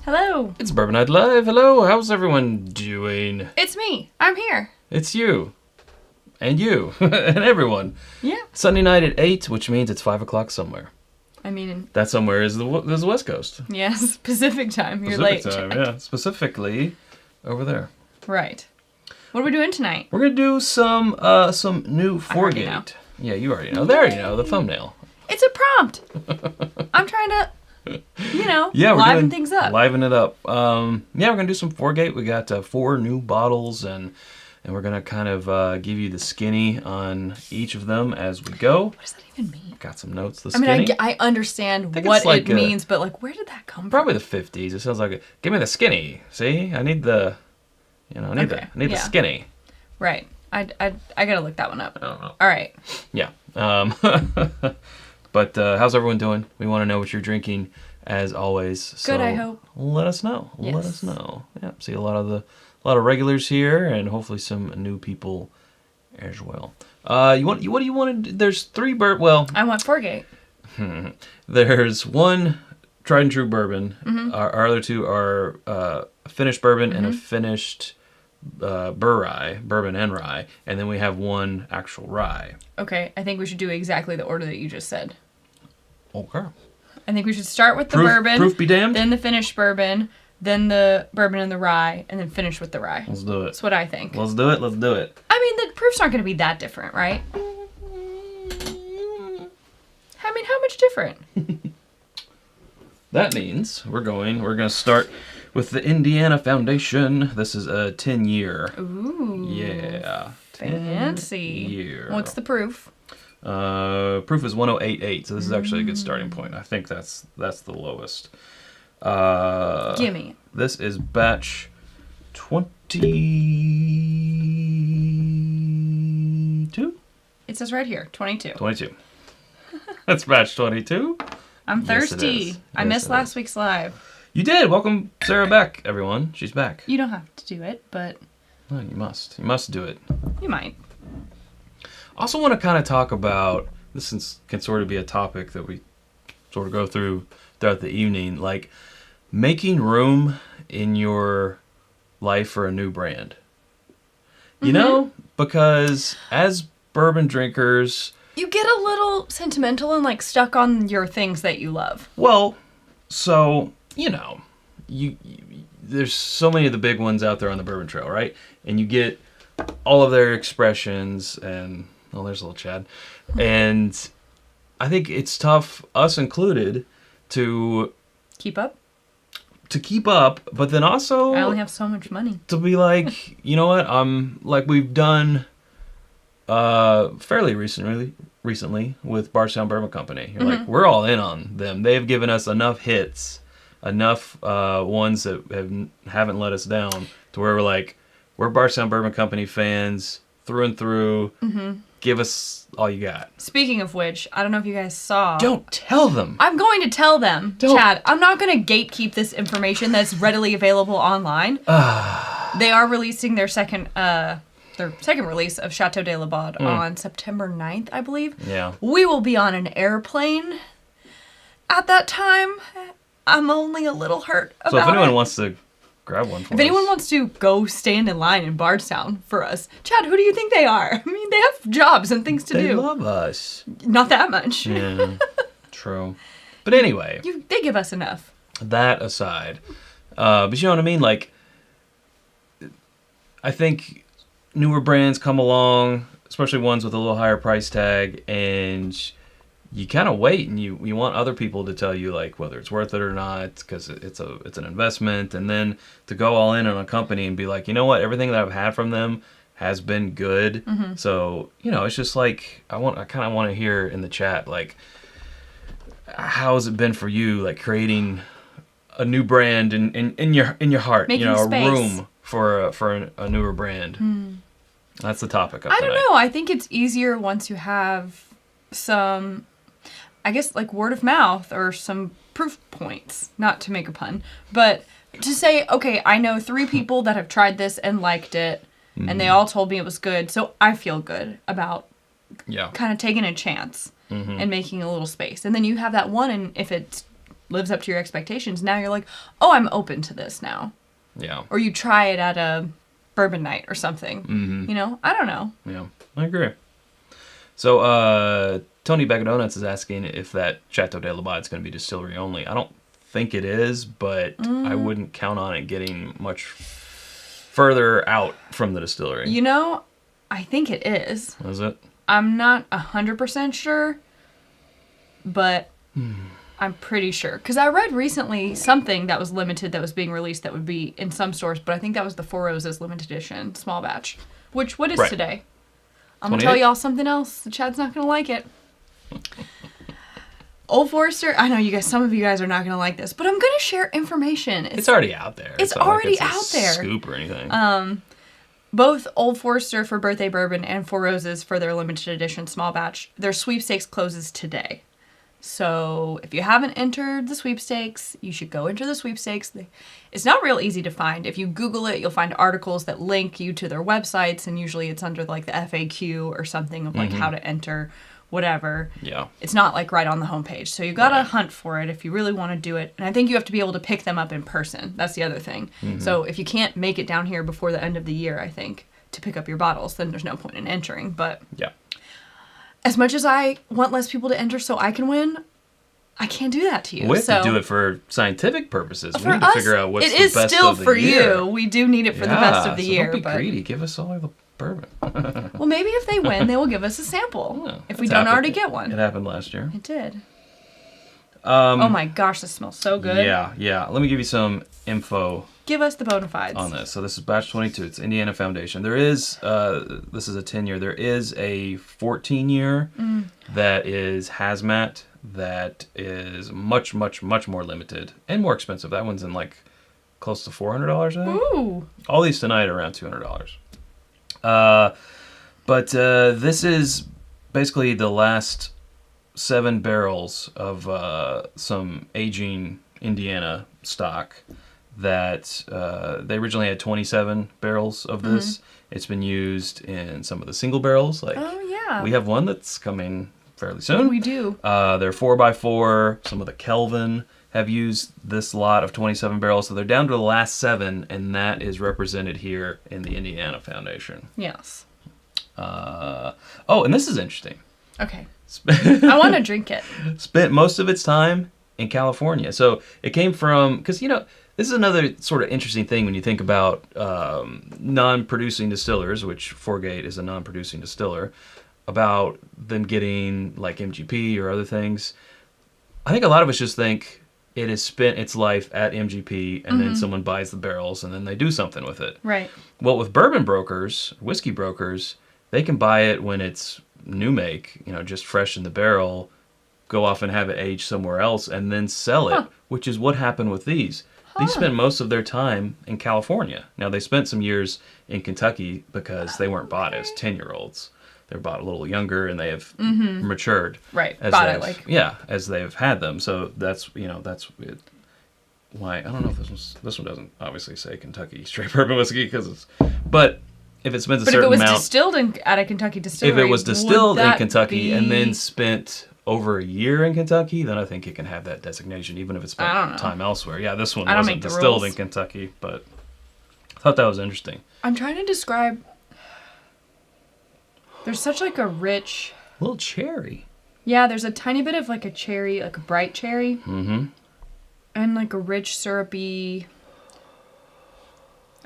Hello. It's Bourbon Night Live. Hello, how's everyone doing? It's me. I'm here. It's you. And you. And everyone. Yeah. Sunday night at 8, which means it's 5 o'clock somewhere. I mean... That somewhere is the West Coast. Yes, Pacific time. You're Pacific late. time, yeah. Specifically over there. Right. What are we doing tonight? We're going to do some new Foregate. Yeah, you already know. They already know the thumbnail. It's a prompt. I'm trying to... liven things up. Liven it up. We're going to do some Foregate. We got 4 new bottles, and we're going to kind of give you the skinny on each of them as we go. What does that even mean? Got some notes. The skinny. I understand what it means, but like, where did that come from? Probably the 50s. It sounds like it. Give me the skinny. See? I need the, the skinny. Right. I got to look that one up. I don't know. All right. Yeah. But how's everyone doing? We want to know what you're drinking, as always. So good, I hope. Let us know. Yes. Let us know. Yeah. See a lot of regulars here, and hopefully some new people as well. What do you want to do? There's 3 Well, I want Foregate. There's 1 tried and true bourbon. Mm-hmm. Our other 2 are a finished bourbon and a finished bourbon and rye, and then we have 1 actual rye. Okay, I think we should do exactly the order that you just said. Okay. I think we should start with the bourbon. Proof be damned. Then the finished bourbon, then the bourbon and the rye, and then finish with the rye. Let's do it. That's what I think. Let's do it. I mean, the proofs aren't going to be that different, right? How much different? That means we're going to start with the Indiana Foundation. This is a 10-year. Ooh. Yeah. Fancy. Year. What's the proof? Proof is 1088, so this is actually a good starting point. I think that's the lowest. Gimme. This is batch 22? It says right here, 22. 22. That's batch 22. I'm thirsty. Yes, I missed last week's live. You did. Welcome Sarah back, everyone. She's back. You don't have to do it, but... No, you must. You must do it. You might. Also want to kind of talk about, this can sort of be a topic that we sort of go through throughout the evening, like making room in your life for a new brand. You know? Because as bourbon drinkers... You get a little sentimental and like stuck on your things that you love. Well, so, there's so many of the big ones out there on the bourbon trail, right? And you get all of their expressions and... Oh, there's a little Chad. And I think it's tough, us included, to... Keep up? To keep up, but then also... I only have so much money. To be like, you know what? Like we've done fairly recently with Bardstown Bourbon Company. You're like, we're all in on them. They've given us enough hits, enough ones that haven't let us down, to where we're like, we're Bardstown Bourbon Company fans through and through. Mm-hmm. Give us all you got. Speaking of which, I don't know if you guys saw. Don't tell them. I'm going to tell them. Don't. Chad, I'm not going to gatekeep this information that's readily available online. They are releasing their second release of Chateau de la Baude on September 9th, I believe. Yeah. We will be on an airplane at that time. I'm only a little hurt about it. So if anyone wants to grab one for us. If anyone wants to go stand in line in Bardstown for us, Chad, who do you think they are? I mean, they have jobs and things to do. They love us. Not that much. Yeah, true. But anyway. They give us enough. That aside. But you know what I mean? Like, I think newer brands come along, especially ones with a little higher price tag, and you kind of wait and you want other people to tell you like whether it's worth it or not, because it's an investment, and then to go all in on a company and be like, you know what, everything that I've had from them has been good. Mm-hmm. So it's just like I kind of want to hear in the chat, like, how has it been for you, like creating a new brand in your heart, making a space. room for a newer brand. That's the topic of tonight. I don't know. I think it's easier once you have some, I guess, like word of mouth or some proof points, not to make a pun, but to say, okay, I know 3 people that have tried this and liked it, and they all told me it was good, so I feel good about kind of taking a chance and making a little space. And then you have that one, and if it's lives up to your expectations, now you're like, oh, I'm open to this now. Yeah. Or you try it at a bourbon night or something. Mm-hmm. You know, I don't know. Yeah, I agree. So, Tony Bag of Donuts is asking if that Chateau de l'Abad is going to be distillery only. I don't think it is, but I wouldn't count on it getting much further out from the distillery. You know, I think it is. Is it? I'm not 100% sure, but I'm pretty sure. Because I read recently something that was limited that was being released that would be in some stores, but I think that was the Four Roses limited edition small batch. Which, what is today? I'm going to tell y'all something else. The Chad's not going to like it. Old Forester, I know you guys, some of you guys are not going to like this, but I'm going to share information. It's already out there. It's already out there. Scoop or anything. Both Old Forester for Birthday Bourbon and Four Roses for their limited edition small batch, their sweepstakes closes today. So if you haven't entered the sweepstakes, you should go enter the sweepstakes. It's not real easy to find. If you Google it, you'll find articles that link you to their websites, and usually it's under like the FAQ or something of like how to enter, whatever. Yeah. It's not like right on the homepage. So you gotta hunt for it if you really want to do it. And I think you have to be able to pick them up in person. That's the other thing. So if you can't make it down here before the end of the year, I think, to pick up your bottles, then there's no point in entering. But yeah. As much as I want less people to enter so I can win, I can't do that to you. We have to do it for scientific purposes. We need to us, figure out what's it the is best still of the for year. you. We do need it for the best of the year. Don't be greedy. Give us all the bourbon. Well, maybe if they win, they will give us a sample. Yeah, if we don't already get one. It happened last year. It did. Oh my gosh, this smells so good. Yeah. Let me give you some info. Give us the bona fides. On this. So this is batch 22. It's Indiana Foundation. There is, this is a 10-year. There is a 14-year that is hazmat that is much, much, much more limited and more expensive. That one's in like close to $400, I think. Ooh. All these tonight are around $200. But this is basically the last 7 barrels of some aging Indiana stock that they originally had 27 barrels of this. It's been used in some of the single barrels. Like, oh, yeah. We have one that's coming fairly soon. We do. They're 4x4. Some of the Kelvin have used this lot of 27 barrels. So they're down to the last 7, and that is represented here in the Indiana Foundation. Yes. Oh, and this is interesting. Okay. I want to drink it. Spent most of its time in California. So it came from, because, you know, this is another sort of interesting thing when you think about non-producing distillers, which Fourgate is a non-producing distiller, about them getting like MGP or other things. I think a lot of us just think it has spent its life at MGP and then someone buys the barrels and then they do something with it. Right. Well, with bourbon brokers, whiskey brokers, they can buy it when it's new make, you know, just fresh in the barrel, go off and have it aged somewhere else and then sell it, which is what happened with these. These spent most of their time in California. Now, they spent some years in Kentucky because they weren't bought as 10-year-olds. They're bought a little younger and they have matured. Right. Yeah, as they've had them. So that's, you know, that's it. Why, I don't know if this one doesn't obviously say Kentucky straight bourbon whiskey because it's, but if it spends a certain amount. But if it was distilled at a Kentucky distillery. If it was distilled in Kentucky and then spent over a year in Kentucky, then I think it can have that designation, even if it spent time elsewhere. Yeah, this one wasn't distilled in Kentucky, but I thought that was interesting. I'm trying to describe. There's such like a rich. Little cherry. Yeah, there's a tiny bit of like a cherry, like a bright cherry. Mm-hmm. And like a rich, syrupy.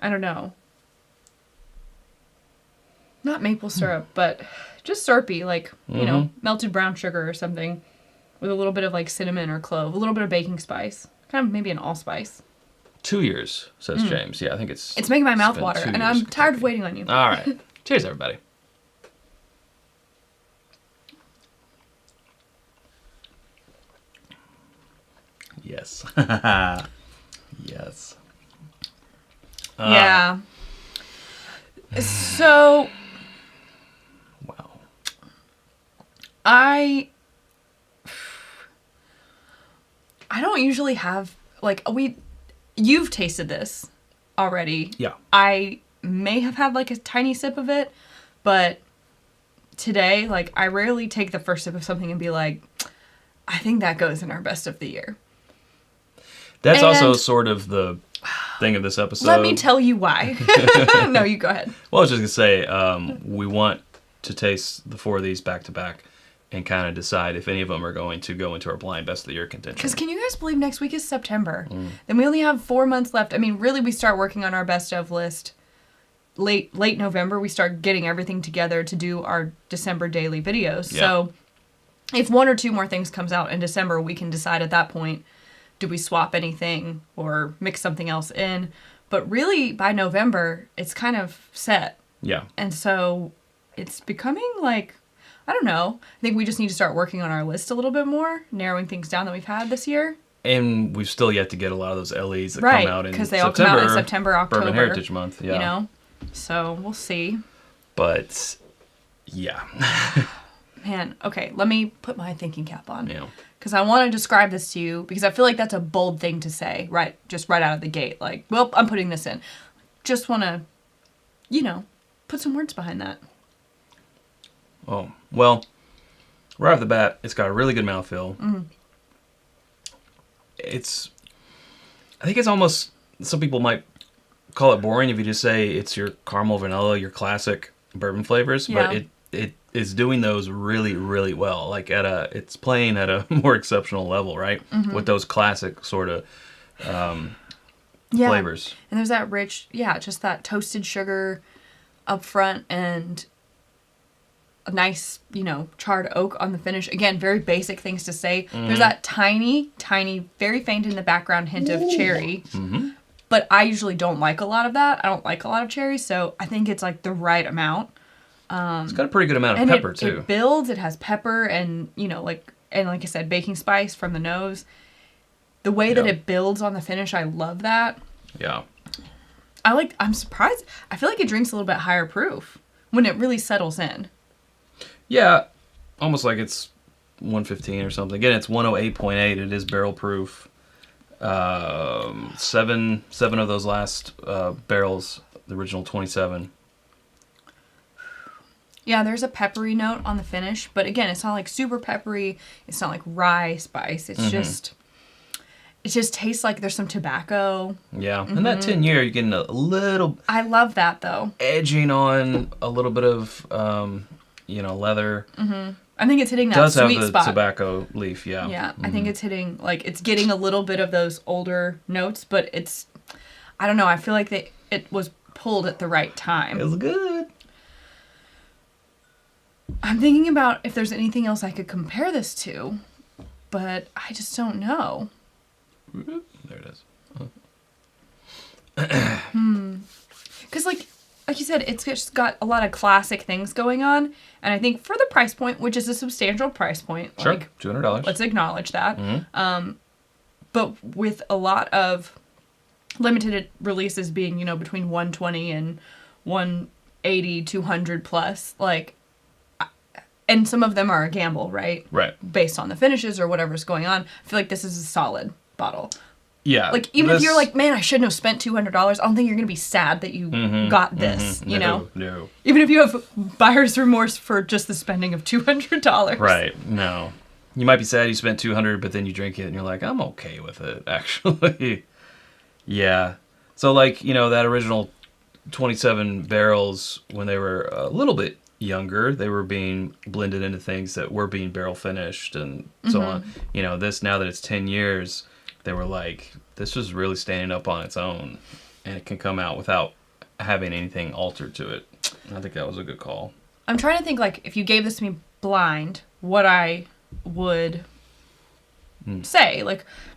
I don't know. Not maple syrup, but just syrupy, like, you know, melted brown sugar or something with a little bit of like cinnamon or clove, a little bit of baking spice, kind of maybe an allspice. 2 years, says James. Yeah, I think it's making my mouth water, and I'm tired of waiting on you. All right. Cheers, everybody. Yes. Yes. Yeah. So... Wow. I don't usually have, like, you've tasted this already. Yeah. I may have had, like, a tiny sip of it, but today, like, I rarely take the first sip of something and be like, I think that goes in our best of the year. That's And also sort of the thing of this episode. let me tell you why. No, you go ahead. Well, I was just going to say, we want to taste the 4 of these back to back and kind of decide if any of them are going to go into our blind best of the year contention. Because can you guys believe next week is September? Then we only have 4 months left. I mean, really, we start working on our best of list late November. We start getting everything together to do our December daily videos. Yeah. So if 1 or 2 more things comes out in December, we can decide at that point, do we swap anything or mix something else in? But really, by November, it's kind of set. Yeah. And so it's becoming like, I don't know. I think we just need to start working on our list a little bit more, narrowing things down that we've had this year. And we've still yet to get a lot of those LEs that Right, come out in because they September. all come out in September, October. Bourbon Heritage Month, yeah. You know? So we'll see. But, yeah. Man, okay, let me put my thinking cap on. Yeah. Because I want to describe this to you, because I feel like that's a bold thing to say, right out of the gate. Like, well, I'm putting this in. Just want to, put some words behind that. Oh, well, right off the bat, it's got a really good mouthfeel. Mm-hmm. I think it's almost, some people might call it boring if you just say it's your caramel vanilla, your classic bourbon flavors, Yeah. but it is doing those really, really well. Like it's playing at a more exceptional level, right? Mm-hmm. With those classic sort of flavors. And there's that rich, just that toasted sugar up front and a nice, charred oak on the finish. Again, very basic things to say. Mm-hmm. There's that tiny, tiny, very faint in the background hint of cherry. Mm-hmm. But I usually don't like a lot of that. I don't like a lot of cherry, so I think it's like the right amount. It's got a pretty good amount of And pepper too. It builds. It has pepper and, like I said, baking spice from the nose. The way that it builds on the finish, I love that. Yeah. I'm surprised. I feel like it drinks a little bit higher proof when it really settles in. Yeah, almost like it's 115 or something. Again, it's 108.8. It is barrel proof. 7 of those last barrels, the original 27. Yeah, there's a peppery note on the finish, but again, it's not like super peppery. It's not like rye spice. It's just, it just tastes like there's some tobacco. Yeah, and that 10 year, you're getting a little I love that though. edging on a little bit of, leather. I think it's hitting that Does have sweet the spot. tobacco leaf, yeah. Yeah, I think it's hitting, it's getting a little bit of those older notes, but it's, I don't know, I feel like it was pulled at the right time. It was good. I'm thinking about if there's anything else I could compare this to, but I just don't know. There it is. Because, like you said, it's just got a lot of classic things going on, and I think for the price point, which is a substantial price point, Sure, $200. let's acknowledge that. Mm-hmm. But with a lot of limited releases being, between 120 and 180, 200 plus, and some of them are a gamble, right? Right. Based on the finishes or whatever's going on. I feel like this is a solid bottle. Yeah. Even if you're like, man, I shouldn't have spent $200, I don't think you're going to be sad that you got this, you know? No. Even if you have buyer's remorse for just the spending of $200. Right. No. You might be sad you spent $200, but then you drink it and you're like, I'm okay with it, actually. Yeah. So, that original 27 barrels, when they were a little bit younger, they were being blended into things that were being barrel finished and so on. This, now that it's 10 years, they were like, this was really standing up on its own, and it can come out without having anything altered to it. I think that was a good call. I'm trying to think, if you gave this to me blind, what I would say,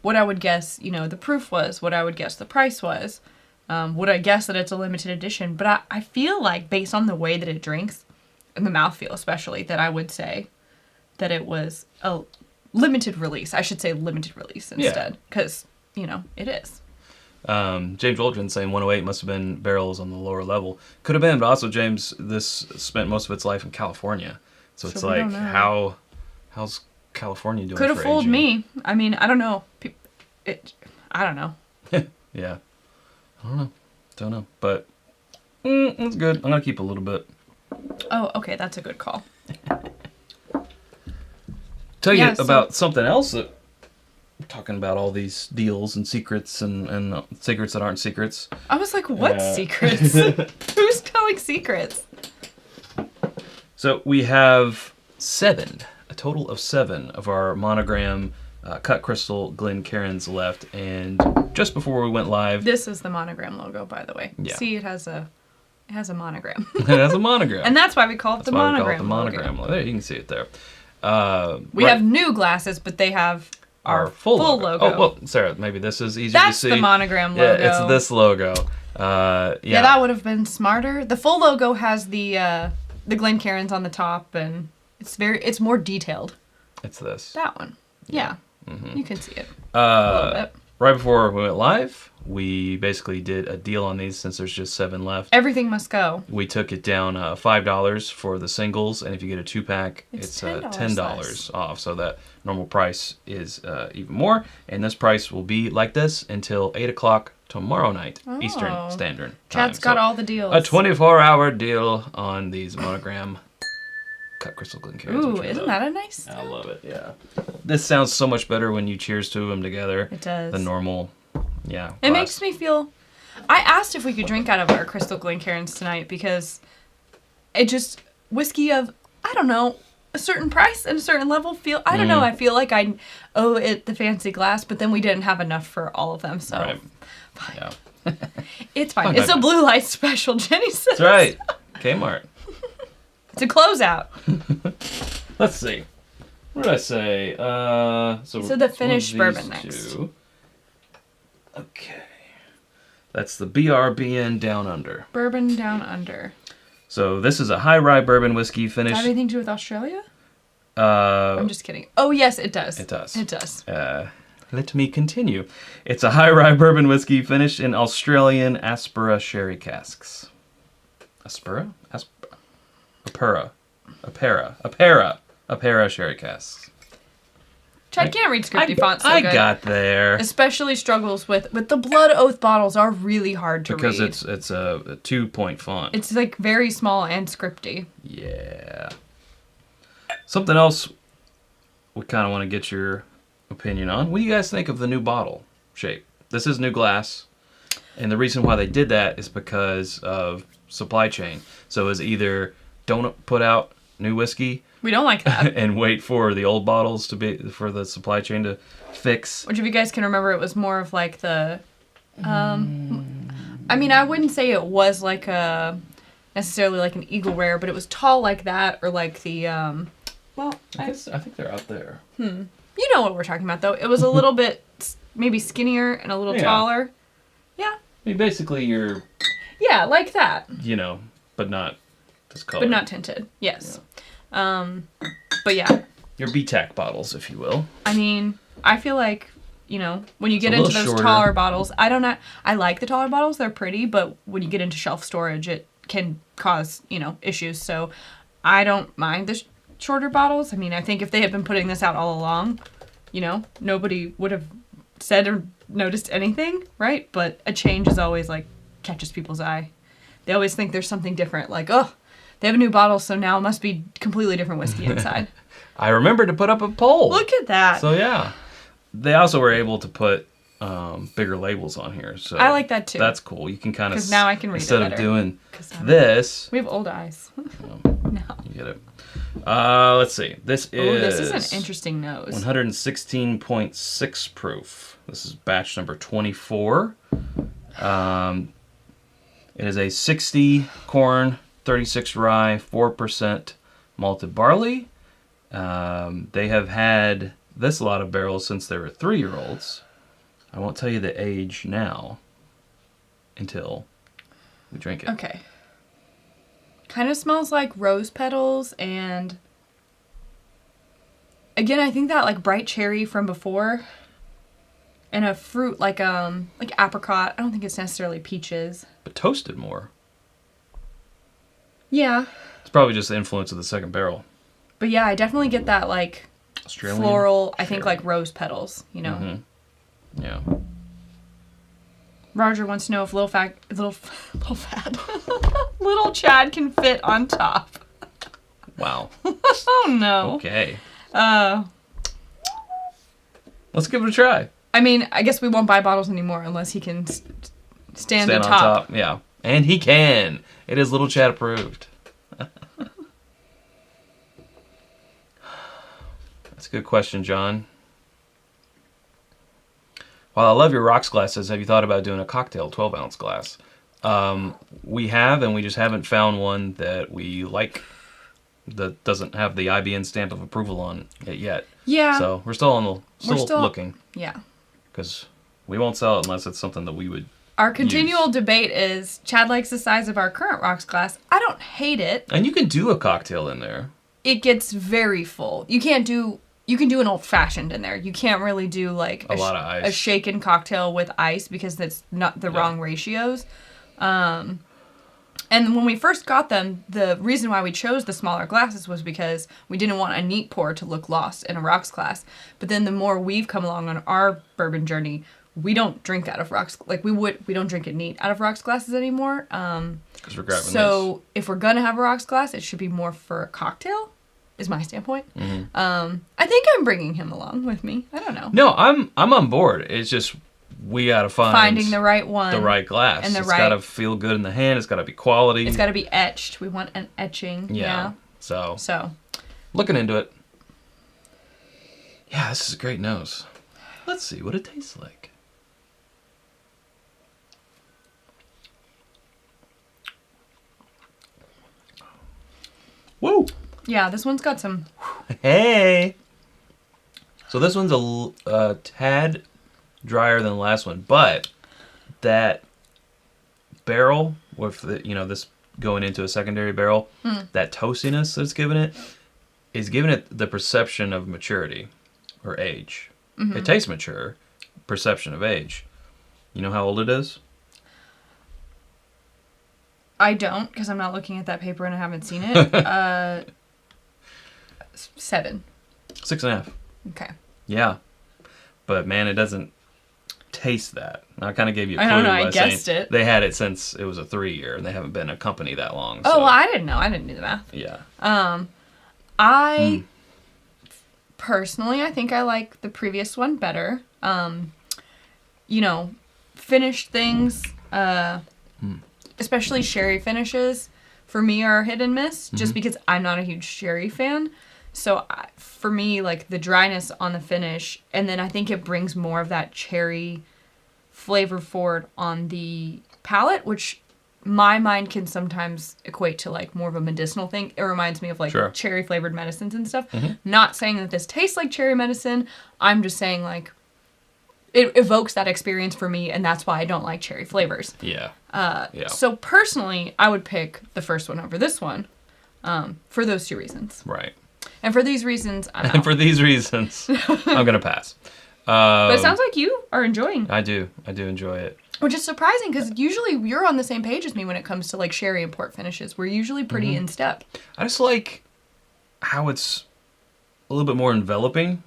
what I would guess, the proof was, what I would guess the price was, would I guess that it's a limited edition, but I feel like based on the way that it drinks, and the mouthfeel especially, that I would say that it was a limited release. I should say limited release instead, because, it is. James Waldron saying 108 must have been barrels on the lower level. Could have been, but also James, this spent most of its life in California. So it's we don't know. how's California doing? Could have for fooled aging? me. I mean, I don't know. I don't know. Yeah. I don't know. But it's good. I'm going to keep a little bit. Oh, okay. That's a good call. Tell you about something else that talking about all these deals and secrets and secrets that aren't secrets. I was like, what secrets? Who's telling secrets? So we have a total of 7 of our monogram cut crystal Glencairns left, and just before we went live, this is the monogram logo, by the way. Yeah. See, it has a monogram. It has a monogram, and that's why we call it the monogram. Logo. There, you can see it there. We have new glasses, but they have our full logo. Oh well, Sarah, maybe this is easier that's to see. That's the monogram logo. Yeah, it's this logo. Yeah, that would have been smarter. The full logo has the Glencairns on the top, and it's more detailed. It's this. That one. Yeah. Mm-hmm. You can see it. A little bit. Right before we went live, we basically did a deal on these since there's just 7 left. Everything must go. We took it down $5 for the singles, and if you get a 2-pack, it's $10 off. So that normal price is even more. And this price will be like this until 8 o'clock tomorrow night, Eastern Standard Time. Chat's got all the deals. A 24-hour deal on these monogram cut crystal Glencairns. Ooh, isn't that a nice sound? I love it, yeah. This sounds so much better when you cheers to them together. It does. The normal, yeah. It makes me feel... I asked if we could drink out of our crystal Glencairns tonight because it just... Whiskey of, I don't know, a certain price and a certain level feel... I don't know, I feel like I owe it the fancy glass, but then we didn't have enough for all of them, so... Right. Fine. Yeah. It's fine. It's a blue light special, Jenny says. That's right. Kmart. It's a closeout. Let's see. What did I say? So the finished bourbon next. Okay. That's the BRBN Downunder. Bourbon Downunder. So this is a high rye bourbon whiskey finished. Does that have anything to do with Australia? I'm just kidding. Oh, yes, it does. It does. It does. Let me continue. It's a high rye bourbon whiskey finished in Australian Aspera sherry casks. Aspera? Apera sherry casks. Chad can't read scripty fonts so good. I got there. Especially struggles with the Blood Oath bottles are really hard to read. Because it's a 2-point font. It's like very small and scripty. Yeah. Something else we kind of want to get your opinion on. What do you guys think of the new bottle shape? This is new glass. And the reason why they did that is because of supply chain. So it's either don't put out new whiskey. We don't like that. And wait for the old bottles for the supply chain to fix. Which, if you guys can remember, it was more of like the... I mean, I wouldn't say it was like necessarily like an Eagle Rare, but it was tall like that, or like the... I think they're out there. You know what we're talking about, though. It was a little bit maybe skinnier and a little taller. Yeah. I mean, basically you're... Yeah, like that. You know, but not this color. But not tinted, yes. Yeah. But yeah. Your BTAC bottles, if you will. I mean, I feel like, when you get into those taller bottles, I don't know. I like the taller bottles. They're pretty, but when you get into shelf storage, it can cause, issues. So I don't mind the shorter bottles. I mean, I think if they had been putting this out all along, nobody would have said or noticed anything, right? But a change is always like catches people's eye. They always think there's something different, like, oh, they have a new bottle, so now it must be completely different whiskey inside. I remembered to put up a poll. Look at that. So yeah, they also were able to put bigger labels on here. So I like that too. That's cool. You can kind of, because now I can read it instead better. of doing this. We have old eyes. No. You get it. Let's see. This is an interesting nose. 116.6 proof. This is batch number 24. It is a 60 corn, 36 rye, 4% malted barley. They have had this lot of barrels since they were 3-year-olds. I won't tell you the age now until we drink it. Okay. Kind of smells like rose petals, and again, I think that like bright cherry from before, and a fruit like apricot. I don't think it's necessarily peaches. But toasted more. Yeah. It's probably just the influence of the second barrel. But yeah, I definitely get that like Australian floral, I sherry. think like rose petals, Mm-hmm. Yeah. Roger wants to know if little Chad can fit on top. Wow. Oh no. Okay. Let's give it a try. I mean, I guess we won't buy bottles anymore unless he can stand on top. Yeah. And he can. It is Little Chat approved. That's a good question, John. While I love your rocks glasses, have you thought about doing a cocktail 12-ounce glass? We have, and we just haven't found one that we like that doesn't have the IBN stamp of approval on it yet. Yeah. So we're still looking. Yeah. Because we won't sell it unless it's something that we would Our continual debate is Chad likes the size of our current rocks glass. I don't hate it. And you can do a cocktail in there. It gets very full. You can do an old fashioned in there. You can't really do like a lot of ice. A shaken cocktail with ice because that's not the wrong ratios. And when we first got them, the reason why we chose the smaller glasses was because we didn't want a neat pour to look lost in a rocks glass. But then the more we've come along on our bourbon journey, we don't drink out of rocks. Like we don't drink it neat out of rocks glasses anymore. Because we're grabbing so if we're gonna have a rocks glass, it should be more for a cocktail. Is my standpoint. Mm-hmm. I think I'm bringing him along with me. I don't know. No, I'm on board. It's just we gotta finding the right one, the right glass. And it's gotta feel good in the hand. It's gotta be quality. It's gotta be etched. We want an etching. Yeah. So looking into it. Yeah, this is a great nose. Let's see what it tastes like. Woo! Yeah, this one's got some. Hey. So this one's a tad drier than the last one, but that barrel with this going into a secondary barrel, that toastiness that's given it is giving it the perception of maturity or age. Mm-hmm. It tastes mature, perception of age. You know how old it is? I don't, because I'm not looking at that paper and I haven't seen it. 7. 6.5. Okay. Yeah. But man, it doesn't taste that. I kind of gave you a clue. I don't know, I guessed it. They had it since it was a 3-year and they haven't been a company that long. Oh, so. well, I didn't know. I didn't do the math. Yeah. Personally, I think I like the previous one better. Finished things, especially sherry finishes, for me are hit and miss, just because I'm not a huge sherry fan. So for me, like the dryness on the finish, and then I think it brings more of that cherry flavor forward on the palate, which my mind can sometimes equate to like more of a medicinal thing. It reminds me of like cherry flavored medicines and stuff. Mm-hmm. Not saying that this tastes like cherry medicine. I'm just saying like it evokes that experience for me, and that's why I don't like cherry flavors. Yeah. So personally, I would pick the first one over this one, for those 2 reasons. Right. And for these reasons, I'm out. And for these reasons, I'm gonna pass. But it sounds like you are enjoying. I do enjoy it. Which is surprising, because usually you're on the same page as me when it comes to like sherry and port finishes. We're usually pretty in step. I just like how it's a little bit more enveloping.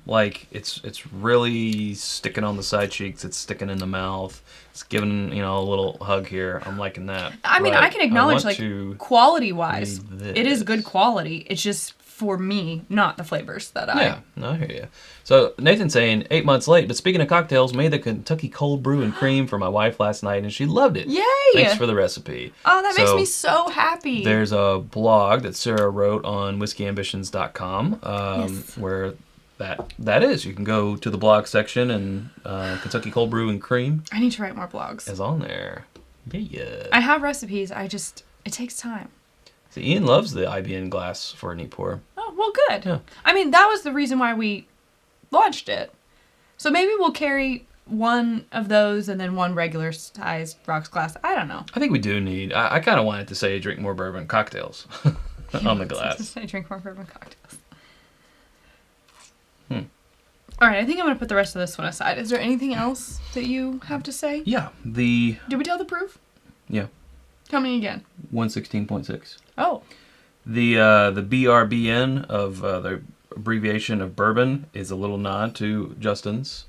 Like it's really sticking on the side cheeks. It's sticking in the mouth. It's giving a little hug here. I'm liking that. I mean, I can acknowledge like quality wise, it is good quality. It's just for me, not the flavors that I. Yeah, no, I hear you. So Nathan's saying 8 months late, but speaking of cocktails, made the Kentucky cold brew and cream for my wife last night, and she loved it. Yay! Thanks for the recipe. Oh, that makes me so happy. There's a blog that Sarah wrote on whiskyambitions.com, where that is. You can go to the blog section, and Kentucky cold brew and cream. I need to write more blogs. Is on there. Yeah. I have recipes. It takes time. See, Ian loves the IBN glass for a neat pour. Oh, well, good. Yeah. I mean, that was the reason why we launched it. So maybe we'll carry one of those and then one regular sized rocks glass. I don't know. I think we do need. I kind of wanted to say drink more bourbon cocktails on the glass. I drink more bourbon cocktails. All right, I think I'm going to put the rest of this one aside. Is there anything else that you have to say? Yeah. Did we tell the proof? Yeah. Tell me again. 116.6. Oh. The BRBN of the abbreviation of bourbon is a little nod to Justin's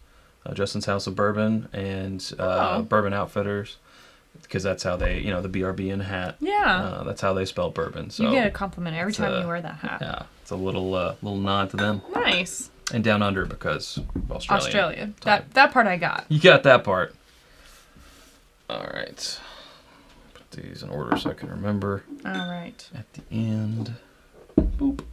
House of Bourbon and Bourbon Outfitters, because that's how they, the BRBN hat. Yeah. That's how they spell bourbon. So you get a compliment every time you wear that hat. Yeah, it's a little nod to them. Nice. And Down Under because Australia. time. That part I got. You got that part. All right. Put these in order so I can remember. All right. At the end. Boop.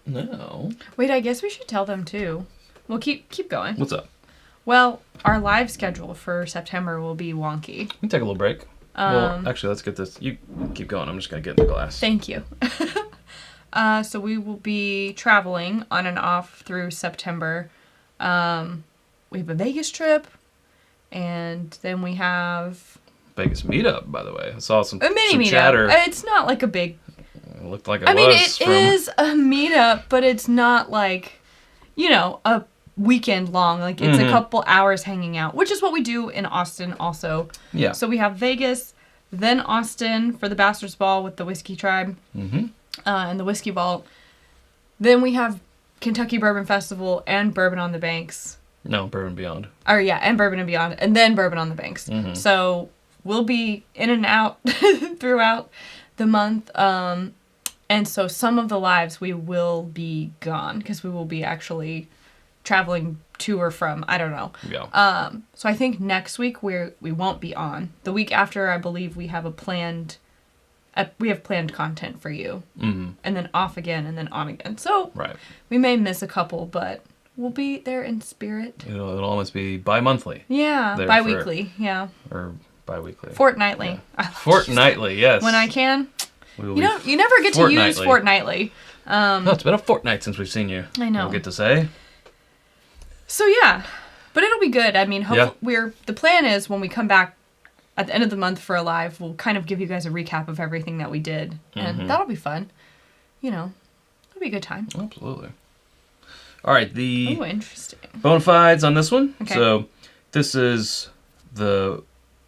No. Wait, I guess we should tell them too. Well, keep going. What's up? Well, our live schedule for September will be wonky. We can take a little break. Well, actually, let's get this. You keep going. I'm just going to get in the glass. Thank you. So we will be traveling on and off through September. We have a Vegas trip, and then we have Vegas meetup, by the way. I saw some a mini some meetup. chatter. It's not like a big. It looked like it I was. mean, it is a meetup, but it's not like, a weekend long. Like, it's a couple hours hanging out, which is what we do in Austin also. Yeah. So we have Vegas, then Austin for the Bastards Ball with the Whiskey Tribe, and the Whiskey Vault. Then we have Kentucky Bourbon Festival and Bourbon on the Banks. No, Bourbon Beyond. And Bourbon and Beyond, and then Bourbon on the Banks. So we'll be in and out throughout the month. And so some of the lives we will be gone because we will be actually traveling to or from. I don't know. Yeah. So I think next week we won't be on. The week after, I believe we have planned content for you. And then off again and then on again. So we may miss a couple, but we'll be there in spirit. It'll almost be bi-monthly. Yeah, bi-weekly. Or bi-weekly. Fortnightly. Yeah. Fortnightly, yes. When I can. You never get to use fortnightly. No, it's been a fortnight since we've seen you. I know. We'll get to say. So yeah, but it'll be good. I mean, the plan is when we come back at the end of the month for a live, we'll kind of give you guys a recap of everything that we did, and that'll be fun. It'll be a good time. Absolutely. All right, the interesting bona fides on this one. Okay. So this is the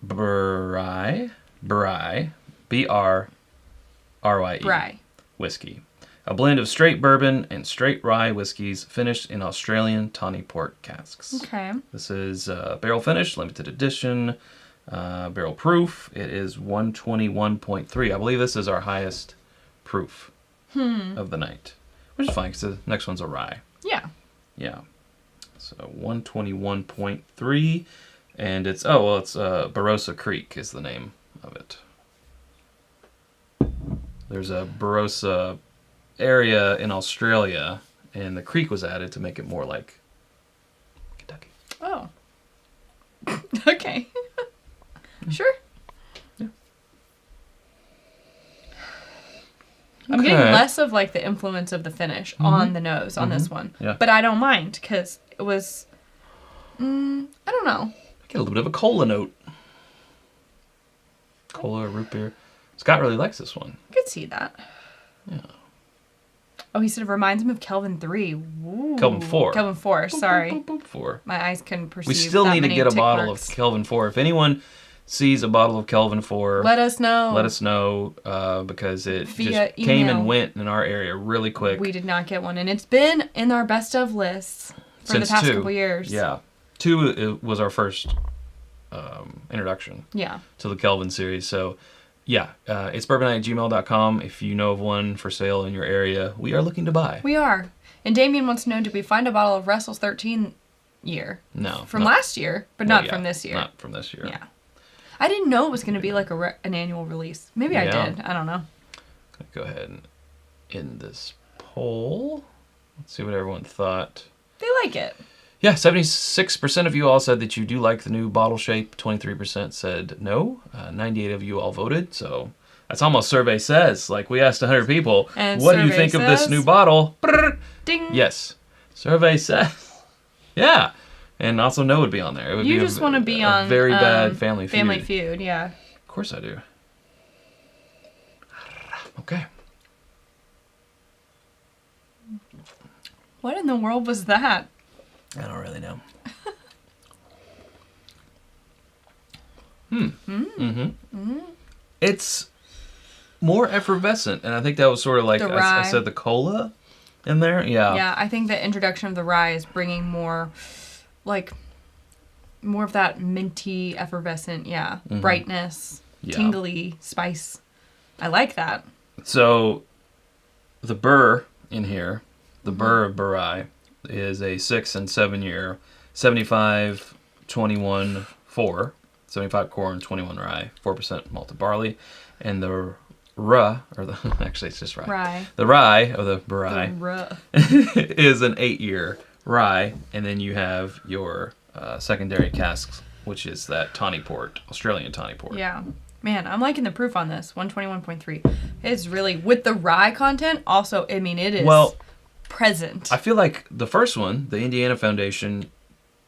Brye, B-R-R-Y-E, Rye whiskey. A blend of straight bourbon and straight rye whiskeys finished in Australian tawny port casks. Okay. This is barrel finish, limited edition, barrel proof. It is 121.3. I believe this is our highest proof of the night, which is fine because the next one's a rye. Yeah. Yeah. So 121.3, and it's Barossa Creek is the name of it. There's a Barossa area in Australia, and the creek was added to make it more like Kentucky. Oh. Okay. Sure. Yeah. I'm getting less of like the influence of the finish on the nose on this one. Yeah. But I don't mind because it was, I don't know. I get a little bit of a cola note. Cola or root beer. Scott really likes this one. I could see that. Yeah. Oh, he said it reminds him of Kelvin 3. Ooh. Kelvin 4. Kelvin 4, sorry. Boop, boop, boop, 4. My eyes couldn't perceive. We still that need to many get a tick bottle marks. of Kelvin 4. If anyone sees a bottle of Kelvin 4, let us know. Because it Via just came email. and went in our area really quick. We did not get one, and it's been in our best of lists for Since the past 2. couple years. Yeah. 2 was our first introduction to the Kelvin series. So, yeah, it's bourbonnight@gmail.com. If you know of one for sale in your area, we are looking to buy. We are. And Damien wants to know, did we find a bottle of Russell's 13 year? No. From last year, but not from this year. Not from this year. Yeah. I didn't know it was going to be like an annual release. Maybe I did. I don't know. Go ahead and end this poll. Let's see what everyone thought. They like it. Yeah, 76% of you all said that you do like the new bottle shape. 23% said no. 98 of you all voted. So that's almost survey says. Like, we asked 100 people, and what do you think of this new bottle? Ding. Yes. Survey says. Yeah. And also no would be on there. It would you be just want to be on very bad Family Feud. Family Feud, yeah. Of course I do. Okay. What in the world was that? I don't really know. It's more effervescent, and I think that was sort of like I said, the cola in there. Yeah. Yeah, I think the introduction of the rye is bringing more of that minty, effervescent, brightness, tingly spice. I like that. So, the Burr in here, the Burr of Burrai, is a 6 and 7 year, 75, 21, 4, 75 corn, 21 rye, 4% malted barley, and the actually it's just rye. Rye. The rye of the Burrai The is an 8-year rye, and then you have your secondary casks, which is that tawny port, Australian tawny port. Yeah. Man, I'm liking the proof on this. 121.3. It's really, with the rye content, also, I mean, it is present. I feel like the first one, the Indiana Foundation,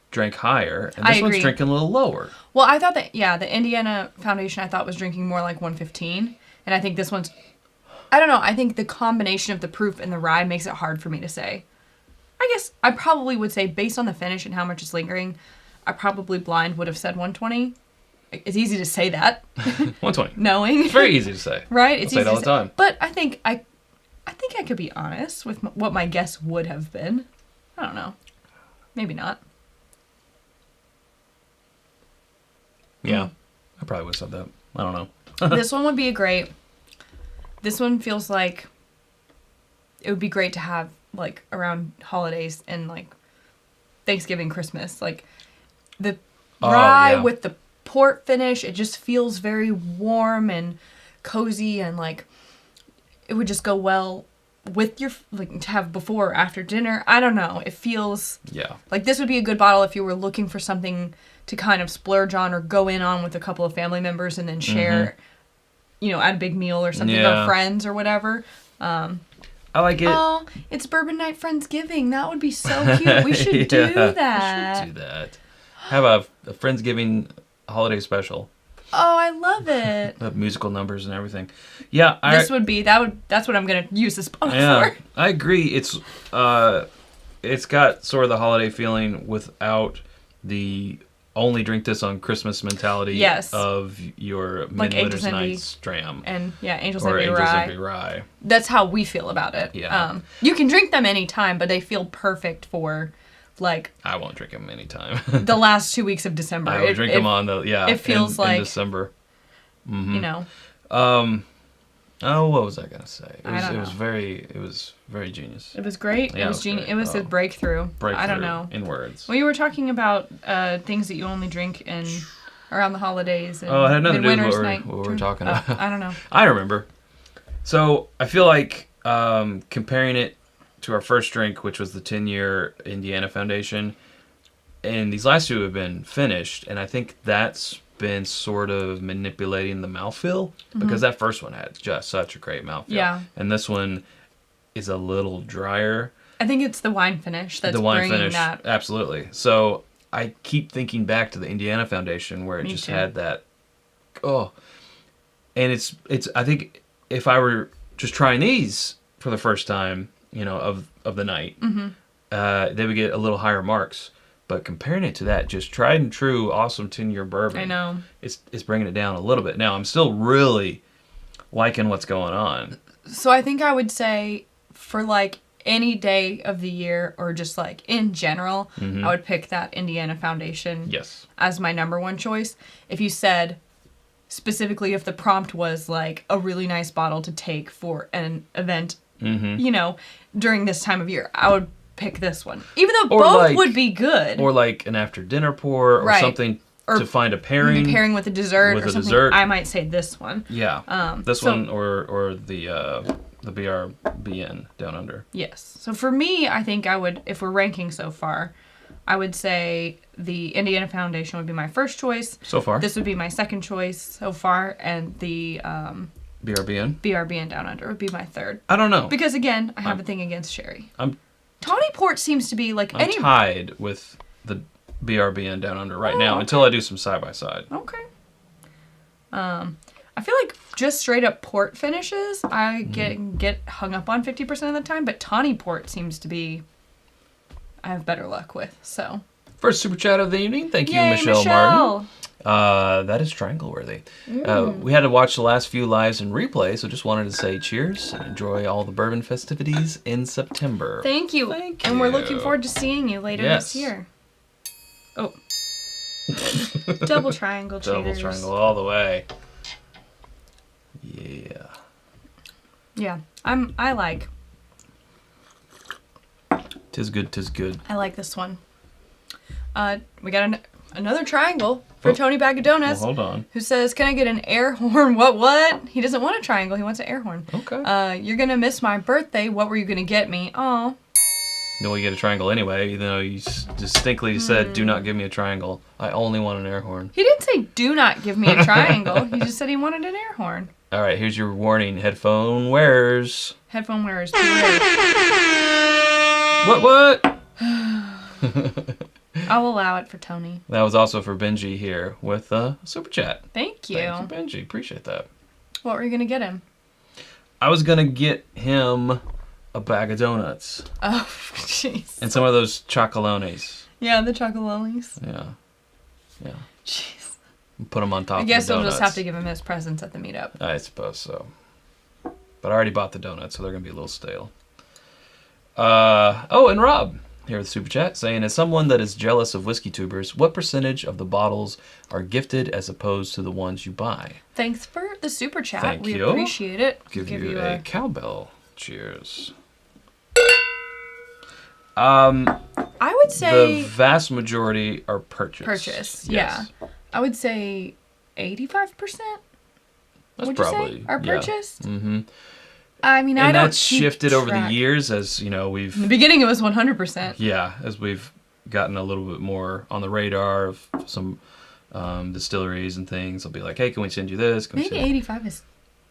drank higher, and this one's drinking a little lower. Well, I thought that, the Indiana Foundation I thought was drinking more like 115, and I think this one's, I don't know, I think the combination of the proof and the rye makes it hard for me to say. I guess I probably would say, based on the finish and how much is lingering, I probably blind would have said 120. It's easy to say that. 120. Knowing. It's very easy to say. Right? It's easy to say it all the time. But I think I could be honest with what my guess would have been. I don't know. Maybe not. Yeah. I probably would have said that. I don't know. This one would be this one feels like it would be great to have, like, around holidays and, like, Thanksgiving, Christmas. Like, the rye with the port finish, it just feels very warm and cozy, and, like, it would just go well with your, like, to have before or after dinner. I don't know. It feels like this would be a good bottle if you were looking for something to kind of splurge on or go in on with a couple of family members and then share, at a big meal or something, or friends or whatever. I like it. Oh, it's Bourbon Night Friendsgiving. That would be so cute. We should do that. We should do that. Have a Friendsgiving holiday special. Oh, I love it. The musical numbers and everything. Yeah, that's what I'm gonna use this bottle for. I agree. It's got sort of the holiday feeling without the only drink this on Christmas mentality of your Midwinter's Night's Dram. And Angel's Envy Rye. Rye. That's how we feel about it. Yeah. You can drink them anytime, but they feel perfect for, like, I won't drink them anytime. the last 2 weeks of December. I will drink them on it feels in December. Mm-hmm. What was I gonna say? It was very genius. It was great. Yeah, it was genius. It was a breakthrough. I don't know. In words. Well, you were talking about things that you only drink around the holidays. And it had nothing to do with night. what we're talking about. I don't know. I remember. So I feel like comparing it to our first drink, which was the 10-year Indiana Foundation, and these last two have been finished, and I think that's been sort of manipulating the mouthfeel, because that first one had just such a great mouthfeel. Yeah. And this one is a little drier. I think it's the wine finish that's bringing that. Absolutely. So I keep thinking back to the Indiana Foundation, where it just had that, and it's I think if I were just trying these for the first time, of the night, they would get a little higher marks. But comparing it to that, just tried and true, awesome 10-year bourbon, I know. It's bringing it down a little bit. Now, I'm still really liking what's going on. So I think I would say, for, like, any day of the year, or just, like, in general, I would pick that Indiana Foundation as my number one choice. If you said, specifically, if the prompt was, like, a really nice bottle to take for an event, during this time of year, I would pick this one, even though both would be good, or like an after dinner pour, or something to find a pairing, with a dessert or something. I might say this one. This one or the BRBN Downunder. Yes. So for me, I think I would, if we're ranking so far, I would say the Indiana Foundation would be my first choice. So far. This would be my second choice so far, and the BRBN Downunder would be my third. I don't know, because again, I have a thing against sherry. Tawny port seems to be like I'm tied with the BRBN Downunder right now until I do some side by side. Okay. I feel like just straight up port finishes, I get hung up on 50% of the time, but tawny port seems to be I have better luck with. So. First super chat of the evening. Thank you, Michelle Martin. That is triangle worthy. We had to watch the last few lives in replay, so just wanted to say cheers and enjoy all the bourbon festivities in September. Thank you. And we're looking forward to seeing you later this year. Oh. Double triangle cheers. Double triangle all the way. Yeah. Yeah. I like 'Tis good, 'tis good. I like this one. We got another triangle for Tony Bag of Donuts. Well, hold on. Who says, can I get an air horn? What? He doesn't want a triangle. He wants an air horn. Okay. You're going to miss my birthday. What were you going to get me? Aw. Then we get a triangle anyway, even though you distinctly said, do not give me a triangle. I only want an air horn. He didn't say, do not give me a triangle. He just said he wanted an air horn. All right, here's your warning. Headphone wearers. Headphone wearers. What? I'll allow it for Tony. That was also for Benji here with Super Chat. Thank you. Thank you, Benji. Appreciate that. What were you going to get him? I was going to get him a bag of donuts. Oh, jeez. And some of those chocolones. Yeah, the chocolones. Yeah. Jeez. Put them on top of the I guess donuts. we'll just have to give him his presents at the meetup. I suppose so. But I already bought the donuts, so they're going to be a little stale. And Rob here with Super Chat saying, as someone that is jealous of whiskey tubers, what percentage of the bottles are gifted as opposed to the ones you buy? Thanks for the Super Chat. Thank we you. appreciate it. Give you a cowbell. Cheers. I would say the vast majority are purchased. Yes. Yeah. I would say 85%. That's would probably you say are purchased. Mm-hmm. I mean, and I don't. That's shifted over the years as we've. In the beginning, it was 100%. Yeah, as we've gotten a little bit more on the radar of some distilleries and things. They'll be like, "Hey, can we send you this?" Maybe 85 is.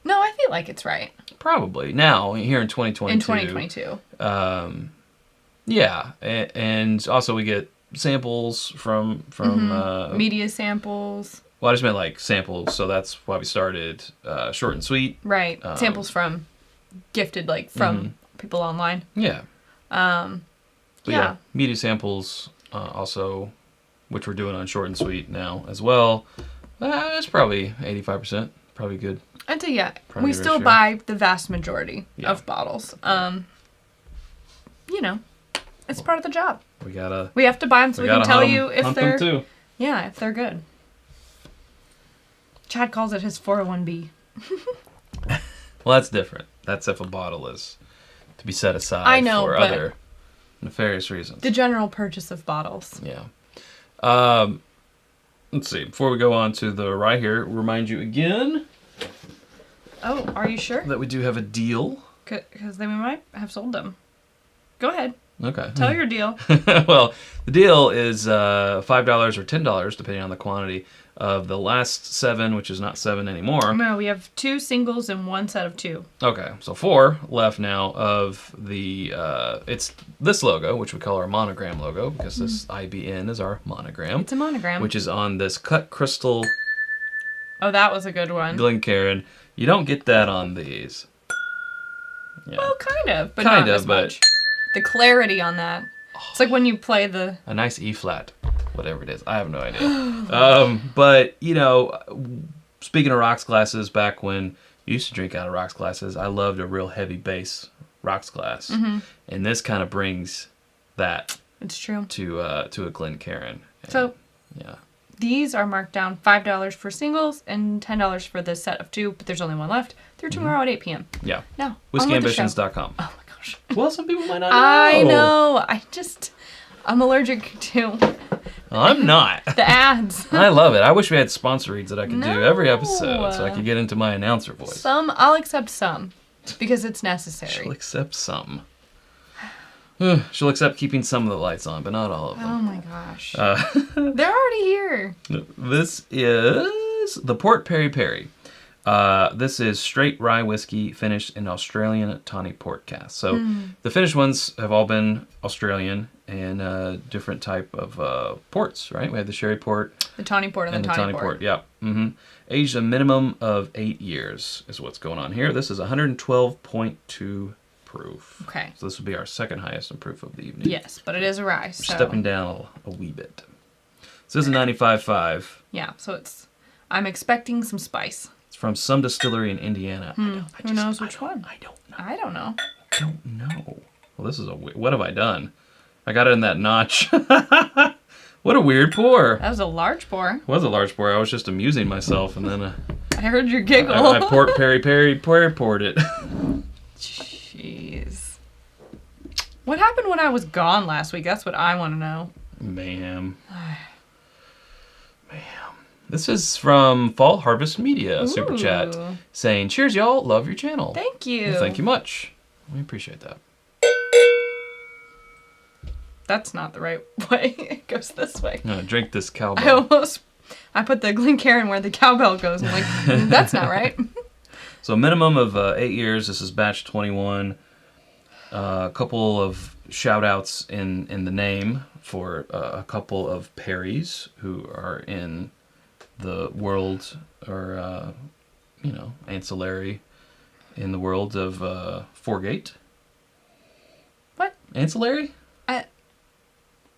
No, I feel like it's right. Probably now here in 2022. In 2022. Yeah, and also we get samples from media samples. Well, I just meant like samples, so that's why we started Short and Sweet. Right, samples from gifted from people online. Yeah. But yeah, media samples also, which we're doing on Short and Sweet now as well. It's probably 85%, probably good. I'd say Probably we still buy the vast majority of bottles. It's part of the job. We have to buy them so we can tell you if they're if they're good. Chad calls it his 401b. Well, that's different. That's if a bottle is to be set aside for other nefarious reasons. The general purchase of bottles. Yeah. Let's see. Before we go on to the rye here, remind you again. Oh, are you sure? That we do have a deal. Because then we might have sold them. Go ahead. Okay. Tell your deal. Well, the deal is $5 or $10, depending on the quantity, of the last 7, which is not 7 anymore. No, we have 2 singles and 1 set of 2. Okay, so 4 left now of the, it's this logo, which we call our monogram logo, because this IBN is our monogram. It's a monogram. Which is on this cut crystal. Oh, that was a good one. Glencairn. You don't get that on these. Yeah. Well, kind of, but not as much. The clarity on that. It's like when you play a nice E flat, whatever it is. I have no idea. But, speaking of rocks glasses, back when you used to drink out of rocks glasses, I loved a real heavy base rocks glass. Mm-hmm. And this kind of brings that. It's true. To a Glencairn. So, these are marked down $5 for singles and $10 for the set of 2, but there's only 1 left. They're tomorrow at 8 p.m. Yeah. Now, WhiskyAmbitions.com. Oh my gosh. Well, some people might not know. I know. I'm allergic to. I'm not. The ads. I love it. I wish we had sponsor reads that I could do every episode so I could get into my announcer voice. I'll accept some because it's necessary. She'll accept some. She'll accept keeping some of the lights on, but not all of them. Oh my gosh. They're already here. This is the Port Peri Peri. This is straight rye whiskey finished in Australian tawny port cask. So the finished ones have all been Australian and different type of ports, right? We had the sherry port. The tawny port and the tawny port. Yeah. Mm-hmm. Aged a minimum of 8 years is what's going on here. This is 112.2 proof. Okay. So this would be our second highest in proof of the evening. Yes, but it is a rye. We're stepping down a wee bit. So this is 95.5. Yeah, so I'm expecting some spice. From some distillery in Indiana. Who knows which one? I don't know. I don't know. I don't know. Well, this is what have I done? I got it in that notch. What a weird pour. That was a large pour. It was a large pour. I was just amusing myself, and then I heard your giggle. I poured it. Jeez. What happened when I was gone last week? That's what I want to know. Mayhem. This is from Fall Harvest Media, Super Chat, saying, cheers, y'all. Love your channel. Thank you. Well, thank you much. We appreciate that. That's not the right way. It goes this way. I'm going to drink this cowbell. I put the Glencairn where the cowbell goes. I'm like, that's not right. So a minimum of 8 years. This is batch 21. A couple of shout-outs in the name for a couple of Perrys who are in the world, or, ancillary in the world of Foregate. What? Ancillary?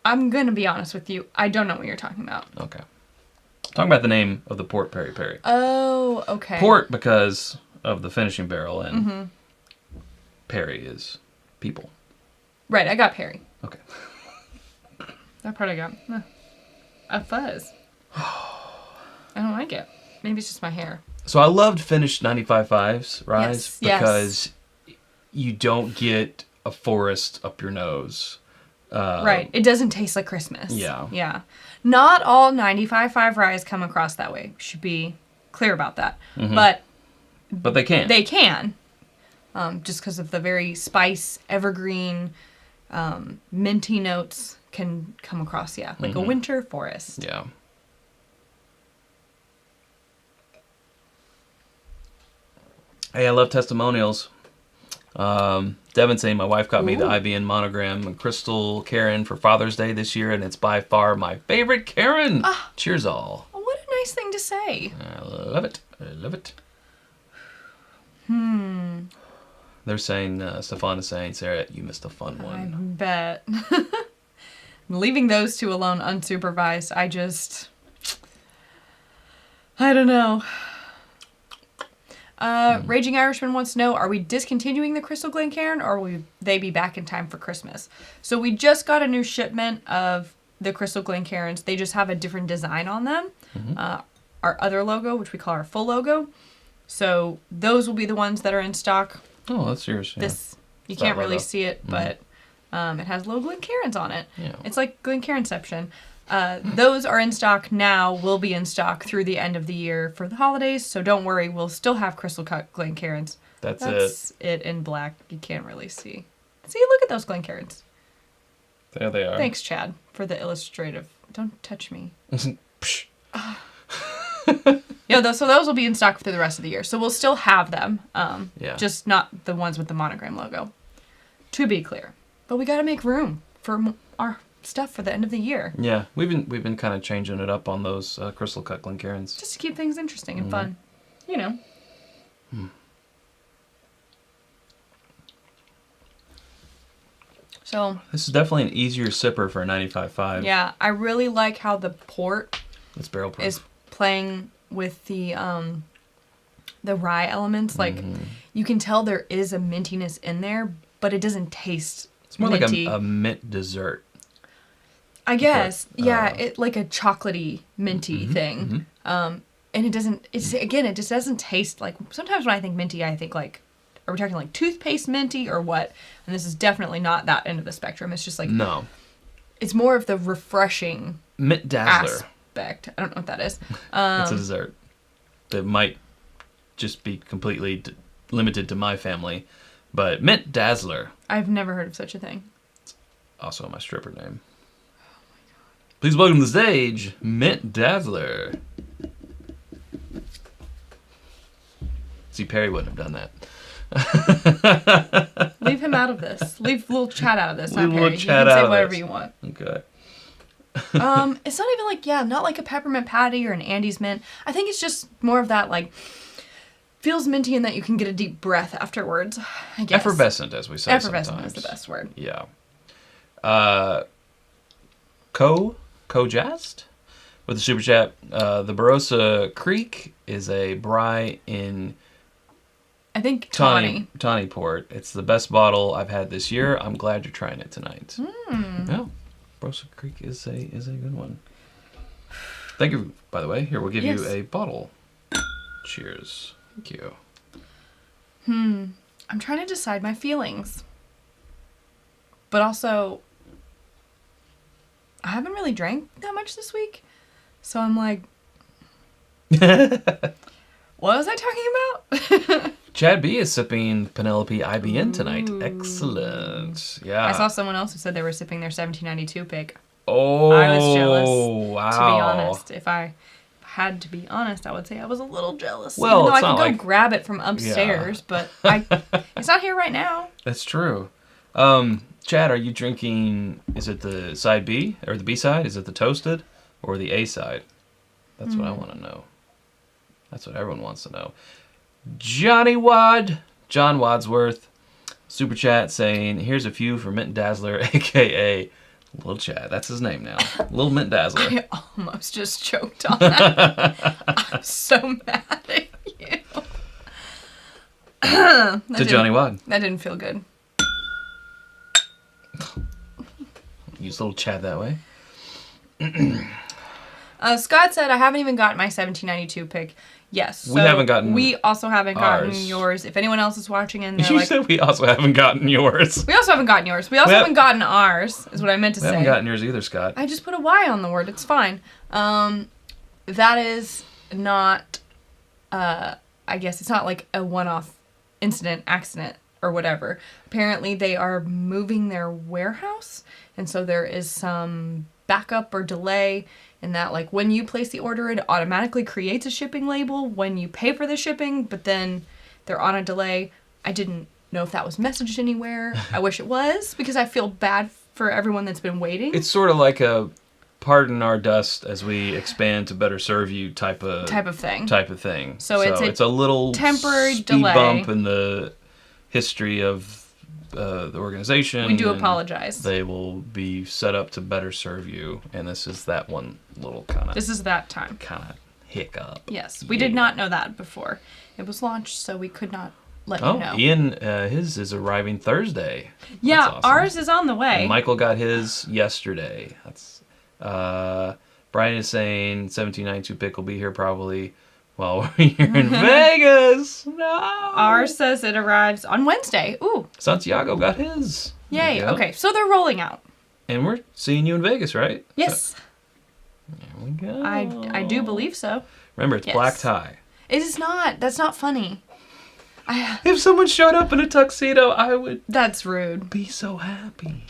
I'm going to be honest with you. I don't know what you're talking about. Okay. Talking about the name of the port Perry Perry. Oh, okay. Port because of the finishing barrel, and Perry is people. Right, I got Perry. Okay. That part I got. A fuzz. I don't like it. Maybe it's just my hair. So I loved finished 95.5's Rise Yes. because you don't get a forest up your nose. Right. It doesn't taste like Christmas. Yeah. Yeah. Not all 95.5 Ryes come across that way. Should be clear about that. But they can. They can. Just because of the very spice, evergreen, minty notes can come across, like a winter forest. Yeah. Hey, I love testimonials. Devin saying my wife got me the IBN monogram and Crystal Karen for Father's Day this year, and it's by far my favorite Karen. Cheers all. Oh, what a nice thing to say. I love it. I love it. They're saying, Stefan is saying, Sarah, you missed a fun I one. bet. Leaving those two alone unsupervised, I don't know. Raging Irishman wants to know, are we discontinuing the Crystal Glencairn, or will they be back in time for Christmas? So we just got a new shipment of the Crystal Glencairns. They just have a different design on them. Our other logo, which we call our full logo. So those will be the ones that are in stock. Oh, that's yours. Yeah. You can't really see it, but it has little Glencairns on it. Yeah. It's like Glencairnception. Those are in stock now, will be in stock through the end of the year for the holidays, so don't worry, we'll still have crystal cut Glencairns. That's it in black. You can't really see. See, look at those Glencairns. There they are. Thanks, Chad, for the illustrative. Don't touch me. So those will be in stock through the rest of the year. So we'll still have them, just not the ones with the monogram logo, to be clear. But we got to make room for our stuff for the end of the year. Yeah, we've been kind of changing it up on those crystal cut Glencairns. Just to keep things interesting and fun. So this is definitely an easier sipper for a 95.5. Yeah, I really like how the port It's barrel proof. is playing with the rye elements. Like you can tell there is a mintiness in there, but it doesn't taste It's more minty. like a mint dessert. I guess, it like a chocolatey, minty thing. And it doesn't. It just doesn't taste like. Sometimes when I think minty, I think like, are we talking like toothpaste minty or what? And this is definitely not that end of the spectrum. It's just like no. It's more of the refreshing Mint Dazzler aspect. I don't know what that is. It's a dessert that might just be completely limited to my family, but Mint Dazzler. I've never heard of such a thing. It's also my stripper name. Please welcome to the stage, Mint Dazzler. See, Perry wouldn't have done that. Leave him out of this. Leave little Chad out of this. Leave not little Perry. Chad You can out say of whatever this. you want. Okay. It's not even like, not like a peppermint patty or an Andes mint. I think it's just more of that, like, feels minty in that you can get a deep breath afterwards, I guess. Effervescent, as we say Effervescent sometimes. is the best word. Yeah. Kojast with the super chat. The Barossa Creek is a bry in I think Tawny. Tawny Port. It's the best bottle I've had this year. I'm glad you're trying it tonight. Yeah. Barossa Creek is a good one. Thank you, by the way. Here, we'll give you a bottle. Cheers. Thank you. I'm trying to decide my feelings. But also, I haven't really drank that much this week. So I'm like, what was I talking about? Chad B is sipping Penelope IBN tonight. Excellent. Yeah. I saw someone else who said they were sipping their 1792 pick. Oh, I was jealous. Wow. To be honest, if I had to be honest, I would say I was a little jealous. Well, even though I it's could not go like- grab it from upstairs, but it's not here right now. That's true. Chad, are you drinking, is it the side B or the B side? Is it the toasted or the A side? That's what I want to know. That's what everyone wants to know. John Wadsworth, super chat saying, here's a few for Mint Dazzler, aka Lil Chad. That's his name now. Lil Mint Dazzler. I almost just choked on that. I'm so mad at you. To Johnny Wad. That didn't feel good. Use little Chad that way. Scott said, I haven't even gotten my 1792 pick. Yes. We haven't gotten We also haven't gotten ours. yours. If anyone else is watching and they're You like... said we also haven't gotten yours. We also haven't gotten yours. We also haven't gotten ours, is what I meant to We say. haven't gotten yours either, Scott. I just put a Y on the word. It's fine. That is not, I guess it's not like a one-off accident, or whatever. Apparently they are moving their warehouse, and so there is some backup or delay in that, like, when you place the order, it automatically creates a shipping label when you pay for the shipping, but then they're on a delay. I didn't know if that was messaged anywhere. I wish it was, because I feel bad for everyone that's been waiting. It's sort of like a pardon our dust as we expand to better serve you type of thing. So it's a little temporary speed delay. bump in the history of the organization. We do and apologize. They will be set up to better serve you, and this is that one little kind of... This is that time. Kind of hiccup. Yes, we did not know that before it was launched, so we could not let you know. Ian, his is arriving Thursday. Yeah, That's awesome. ours is on the way. And Michael got his yesterday. That's Brian is saying 1792 pick will be here probably while we're here in Vegas. No. Ours says it arrives on Wednesday. Ooh. Santiago got his. Yay. There you go. Okay, so they're rolling out. And we're seeing you in Vegas, right? Yes. There we go. I do believe so. Remember, it's Yes. black tie. It is not. That's not funny. If someone showed up in a tuxedo, I would That's rude. be so happy.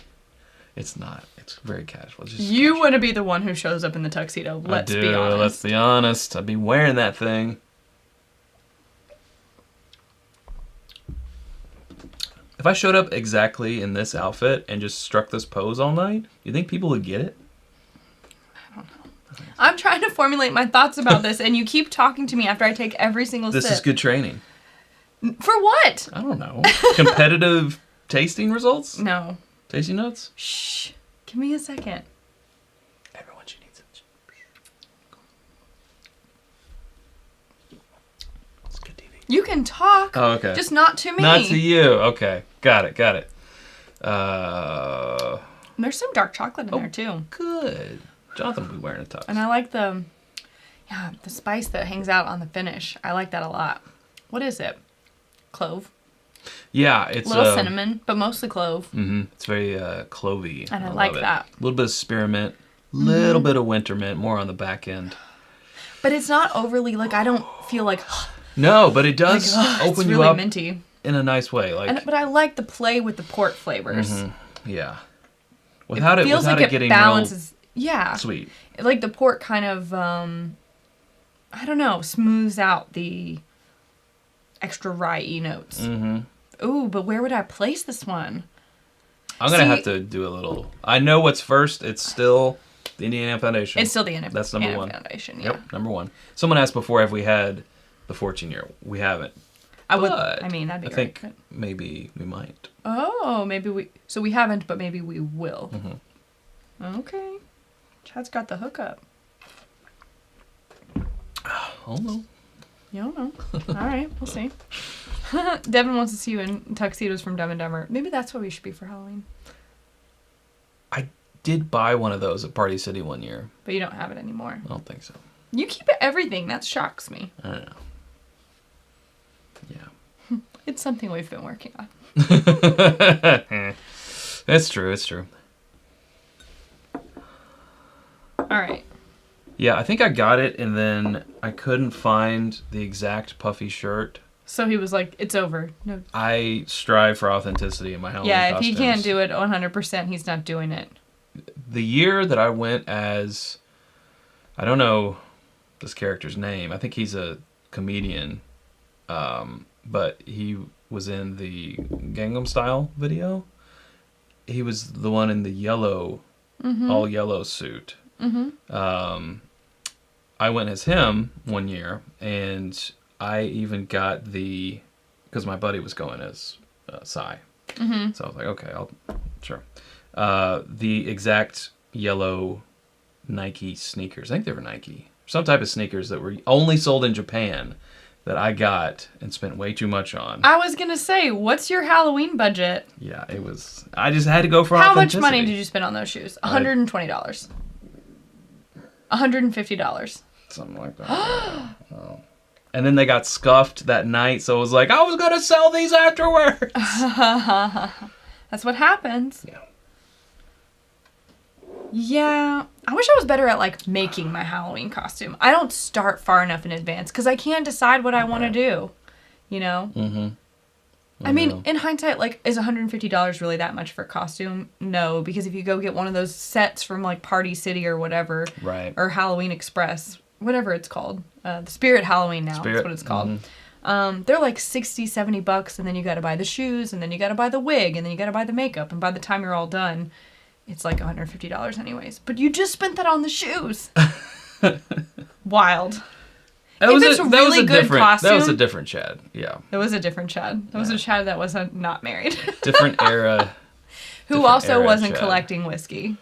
It's not. It's very casual. It's just You want to be the one who shows up in the tuxedo. Let's I do, be honest. Let's be honest. I'd be wearing that thing. If I showed up exactly in this outfit and just struck this pose all night, you think people would get it? I'm trying to formulate my thoughts about this, and you keep talking to me after I take every single This sip. is good training. For what? I don't know. Competitive tasting results? No. Tasting notes? Shh. Give me a second. Everyone should need some. It's good TV. You can talk. Oh, okay. Just not to me. Not to you. Okay. Got it. There's some dark chocolate in there, too. Good. Jonathan will be wearing a tux. And I like the spice that hangs out on the finish. I like that a lot. What is it? Clove. Yeah, it's Little cinnamon, but mostly clove. It's very clovey. And I like love it. that. A little bit of spearmint, little bit of winter mint, more on the back end. But it's not overly, like, I don't feel like, No, but it does it's open really you up minty. in a nice way. Like, But I like the play with the port flavors. yeah, without it, Feels without like it getting balances. Yeah. real sweet. Like the port kind of, I don't know, smooths out the extra rye-y notes. Ooh, but where would I place this one? I'm gonna have to do a little. I know what's first. It's still the Indiana Foundation. It's still the Indiana That's number one. Foundation. Yeah. Yep, number one. Someone asked before if we had the 14-year. We haven't. I would. But I mean, that'd be I great. think maybe we might. Oh, maybe we. So we haven't, but maybe we will. Okay. Chad's got the hookup. Oh no. You don't know. All right, we'll see. Devin wants to see you in tuxedos from Dumb and Dumber. Maybe that's what we should be for Halloween. I did buy one of those at Party City one year. But you don't have it anymore. I don't think so. You keep everything. That shocks me. I don't know. Yeah. It's something we've been working on. It's true. It's true. All right. Yeah, I think I got it, and then I couldn't find the exact puffy shirt. So he was like, "It's over." No. I strive for authenticity in my Halloween Yeah, costumes. if he can't do it 100%, he's not doing it. The year that I went as, I don't know this character's name. I think he's a comedian, but he was in the Gangnam Style video. He was the one in the yellow, all yellow suit. I went as him one year, and I even got because my buddy was going as Psy. So I was like, okay, sure. The exact yellow Nike sneakers. I think they were Nike. Some type of sneakers that were only sold in Japan that I got and spent way too much on. I was going to say, what's your Halloween budget? Yeah, it was... I just had to go for How authenticity. much money did you spend on those shoes? $120. $150. Something like that. Oh. And then they got scuffed that night, so it was like, I was going to sell these afterwards. That's what happens. Yeah. Yeah. I wish I was better at, like, making my Halloween costume. I don't start far enough in advance because I can't decide what I want to do, you know? I mean, in hindsight, like, is $150 really that much for a costume? No, because if you go get one of those sets from, like, Party City or whatever, right, or Halloween Express, whatever it's called, the Spirit Halloween now, that's what it's called. They're like $60, $70, and then you got to buy the shoes, and then you got to buy the wig, and then you got to buy the makeup, and by the time you're all done, it's like $150 anyways. But you just spent that on the shoes. Wild. That was a different Chad. Yeah. It was a different Chad. That was a Chad that was not married. Different era. Who also wasn't collecting whiskey.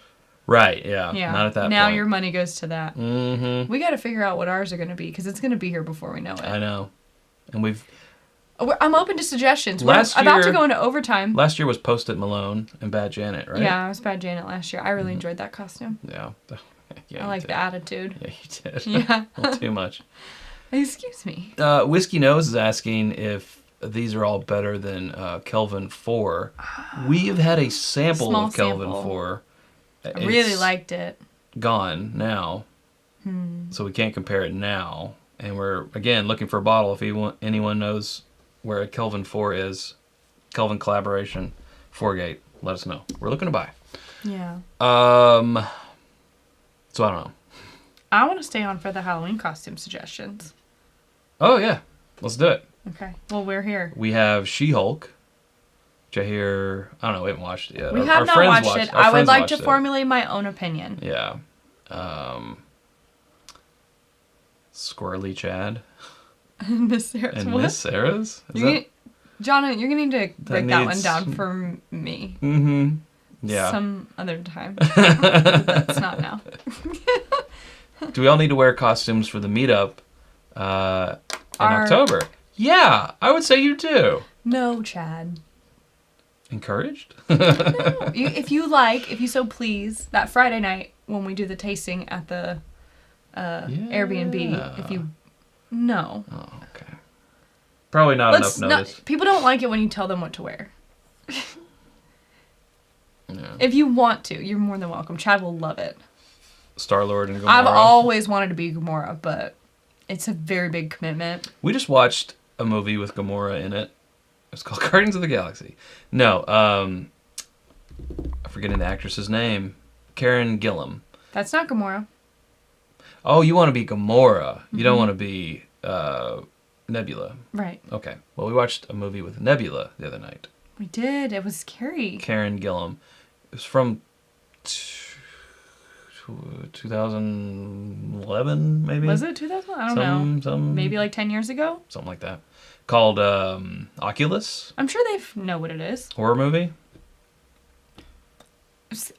Right, yeah. Not at that point. Now your money goes to that. We got to figure out what ours are going to be, because it's going to be here before we know it. I know. And I'm open to suggestions. We're about to go into overtime. Last year was Post-it Malone and Bad Janet, right? Yeah, I was Bad Janet last year. I really enjoyed that costume. Yeah. I like the attitude. Yeah, you did. Yeah. A little too much. Excuse me. Whiskey Nose is asking if these are all better than Kelvin 4. We have had a sample of Kelvin 4. I really liked it. Gone now. So we can't compare it now. And we're, again, looking for a bottle. If anyone knows where a Kelvin 4 is, Kelvin collaboration, 4-gate, let us know. We're looking to buy. Yeah. So I don't know. I want to stay on for the Halloween costume suggestions. Oh, yeah. Let's do it. Okay. Well, we're here. We have She-Hulk, which I hear... I don't know. We haven't watched it yet. We have not watched it. I would like to formulate my own opinion. Yeah. Squirrely Chad. Miss Sarah's. And Miss Sarah's? Jonathan, you're going to need to break that one down for me. Yeah. Some other time. That's not now. Do we all need to wear costumes for the meetup in October? Yeah, I would say you do. No, Chad. Encouraged? No. If you so please, that Friday night when we do the tasting at the Airbnb, if you... No. Oh, okay. Probably not enough notice. People don't like it when you tell them what to wear. Yeah. If you want to, you're more than welcome. Chad will love it. Star-Lord and Gamora. I've always wanted to be Gamora, but it's a very big commitment. We just watched a movie with Gamora in it. It's called Guardians of the Galaxy. No, I'm forgetting the actress's name. Karen Gillan. That's not Gamora. Oh, you want to be Gamora. You don't want to be Nebula. Right. Okay. Well, we watched a movie with Nebula the other night. We did. It was scary. Karen Gillan. It was from 2011, maybe? Was it 2000? I don't know. Maybe like 10 years ago? Something like that. Called Oculus. I'm sure they know what it is. Horror movie.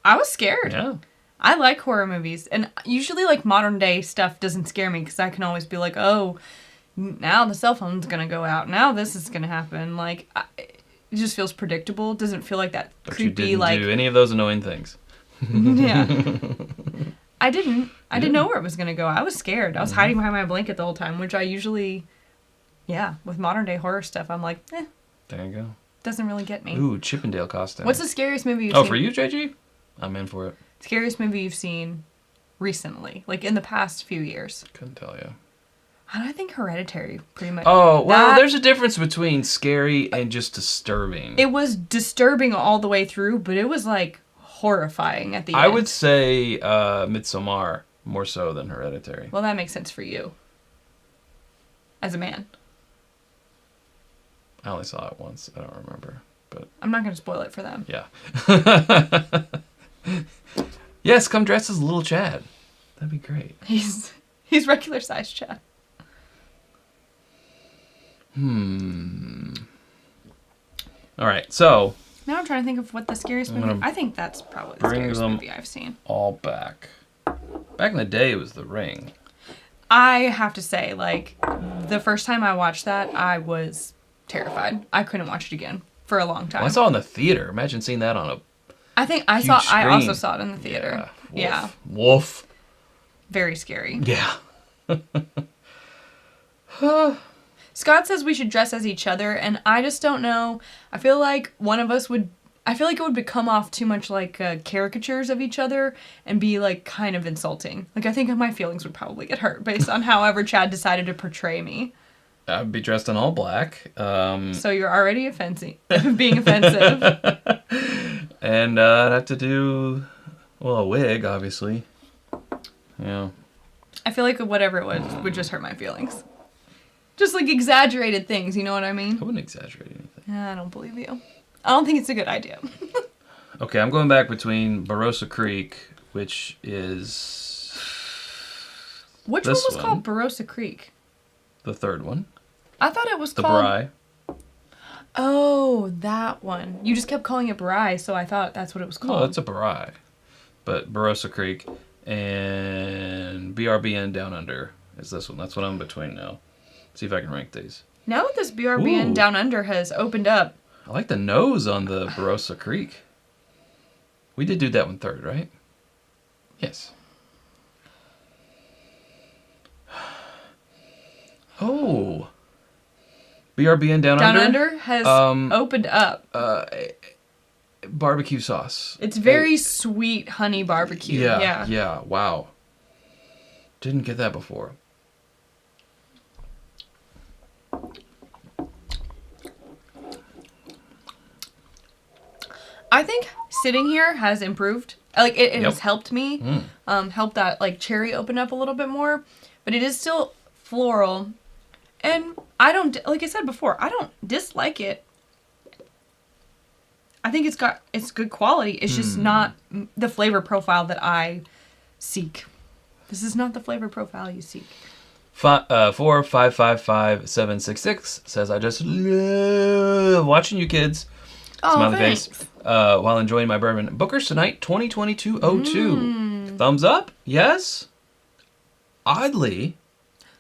I was scared. Yeah. I like horror movies. And usually like modern day stuff doesn't scare me because I can always be like, oh, now the cell phone's going to go out. Now this is going to happen. Like... It just feels predictable. It doesn't feel like that creepy, but you didn't do any of those annoying things. Yeah. I didn't know where it was going to go. I was scared. I was hiding behind my blanket the whole time, which I usually, with modern day horror stuff, I'm like, eh. There you go. doesn't really get me. Ooh, Chippendale costume. What's the scariest movie you've seen? Oh, for you, JG? I'm in for it. Scariest movie you've seen recently, like in the past few years? Couldn't tell you. I think Hereditary, pretty much. Oh, well, there's a difference between scary and just disturbing. It was disturbing all the way through, but it was like horrifying at the end. I would say Midsommar more so than Hereditary. Well, that makes sense for you. As a man. I only saw it once. I don't remember. But I'm not going to spoil it for them. Yeah. Yes, come dress as little Chad. That'd be great. He's regular size Chad. All right, so Now I'm trying to think of what the scariest movie. I think that's probably the scariest movie I've seen. All back. Back in the day, it was The Ring. I have to say, like, the first time I watched that, I was terrified. I couldn't watch it again for a long time. Well, I saw it in the theater. Imagine seeing that on a. I think I also saw it in the theater. Yeah. Woof. Very scary. Yeah. Scott says we should dress as each other, and I just don't know. I feel like one of us would. I feel like it would become off too much like caricatures of each other and be like kind of insulting. Like I think my feelings would probably get hurt based on however Chad decided to portray me. I'd be dressed in all black. So you're already being offensive. And I'd have to do, well, a wig, obviously. Yeah. I feel like whatever it was would just hurt my feelings. Just like exaggerated things, you know what I mean? I wouldn't exaggerate anything. I don't believe you. I don't think it's a good idea. Okay, I'm going back between Barossa Creek, which is... Which one was called Barossa Creek? The third one. I thought it was the called... Bry. Oh, that one. You just kept calling it Bry, so I thought that's what it was called. No, it's a Bry. But Barossa Creek and BRBN Downunder is this one. That's what I'm between now. See if I can rank these. Now that this BRBN Downunder has opened up... I like the nose on the Barossa Creek. We did do that one third, right? Yes. Oh. BRBN Downunder? Downunder has opened up. Barbecue sauce. It's very sweet honey barbecue. Yeah. Wow. Didn't get that before. I think sitting here has improved. Like it has helped me. Helped that like cherry open up a little bit more, but it is still floral, and I don't, like I said before, I don't dislike it. I think it's good quality. It's just not the flavor profile that I seek. This is not the flavor profile you seek. 4555766 says, I just love watching you kids. Oh, Smiley thanks. face. While enjoying my bourbon. Booker's tonight, 2022-02. Thumbs up? Yes. Oddly,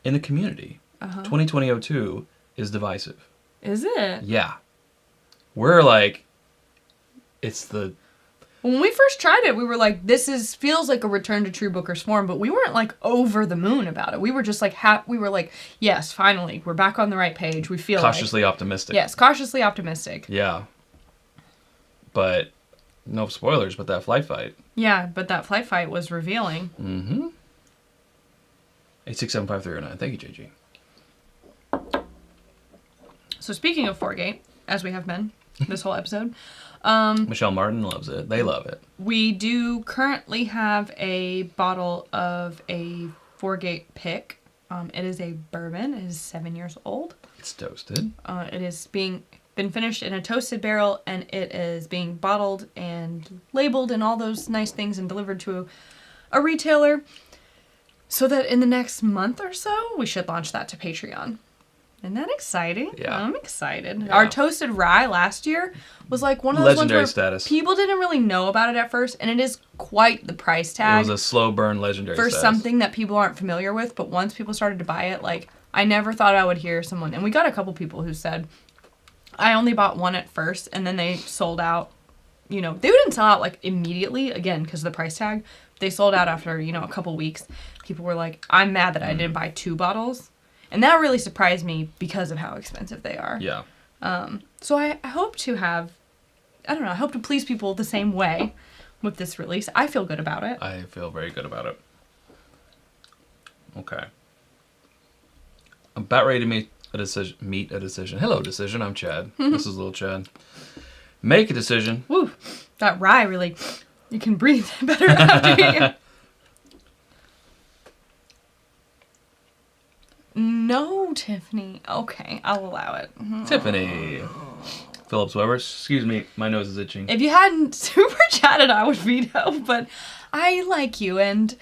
in the community, 2020-02 is divisive. Is it? Yeah. We're like, it's the... When we first tried it, we were like, this feels like a return to true Booker's form, but we weren't like over the moon about it. We were just like, we were like, yes, finally, we're back on the right page. We feel cautiously optimistic. Yes, cautiously optimistic. Yeah. But no spoilers, but that flight fight. Yeah, but that flight fight was revealing. 8675309. Thank you, JG. So speaking of Foregate, as we have been this whole episode, Michelle Martin loves it. They love it. we do currently have a bottle of a Foregate pick. It is a bourbon. It is 7 years old. It's toasted. It is been finished in a toasted barrel, and it is being bottled and labeled and all those nice things and delivered to a retailer so that in the next month or so, we should launch that to Patreon. Isn't that exciting? Yeah. I'm excited. Yeah. Our toasted rye last year was like one of those legendary ones where status. people didn't really know about it at first, and it is quite the price tag. It was a slow burn legendary for status. something that people aren't familiar with, but once people started to buy it, like, I never thought I would hear someone, and we got a couple people who said, I only bought one at first, and then they sold out. You know, they didn't sell out, like, immediately, again, because of the price tag. They sold out after, a couple weeks. People were like, I'm mad that I didn't buy 2 bottles. And that really surprised me because of how expensive they are. Yeah. So I hope to have, I don't know, I hope to please people the same way with this release. I feel good about it. I feel very good about it. Okay. I'm about ready to meet a decision. Hello, decision. I'm Chad. This is little Chad. Make a decision. Woo, that rye really, you can breathe better after you. No, Tiffany. Okay, I'll allow it. Tiffany. Phillips Weber. Excuse me, my nose is itching. If you hadn't super chatted, I would veto, but I like you, and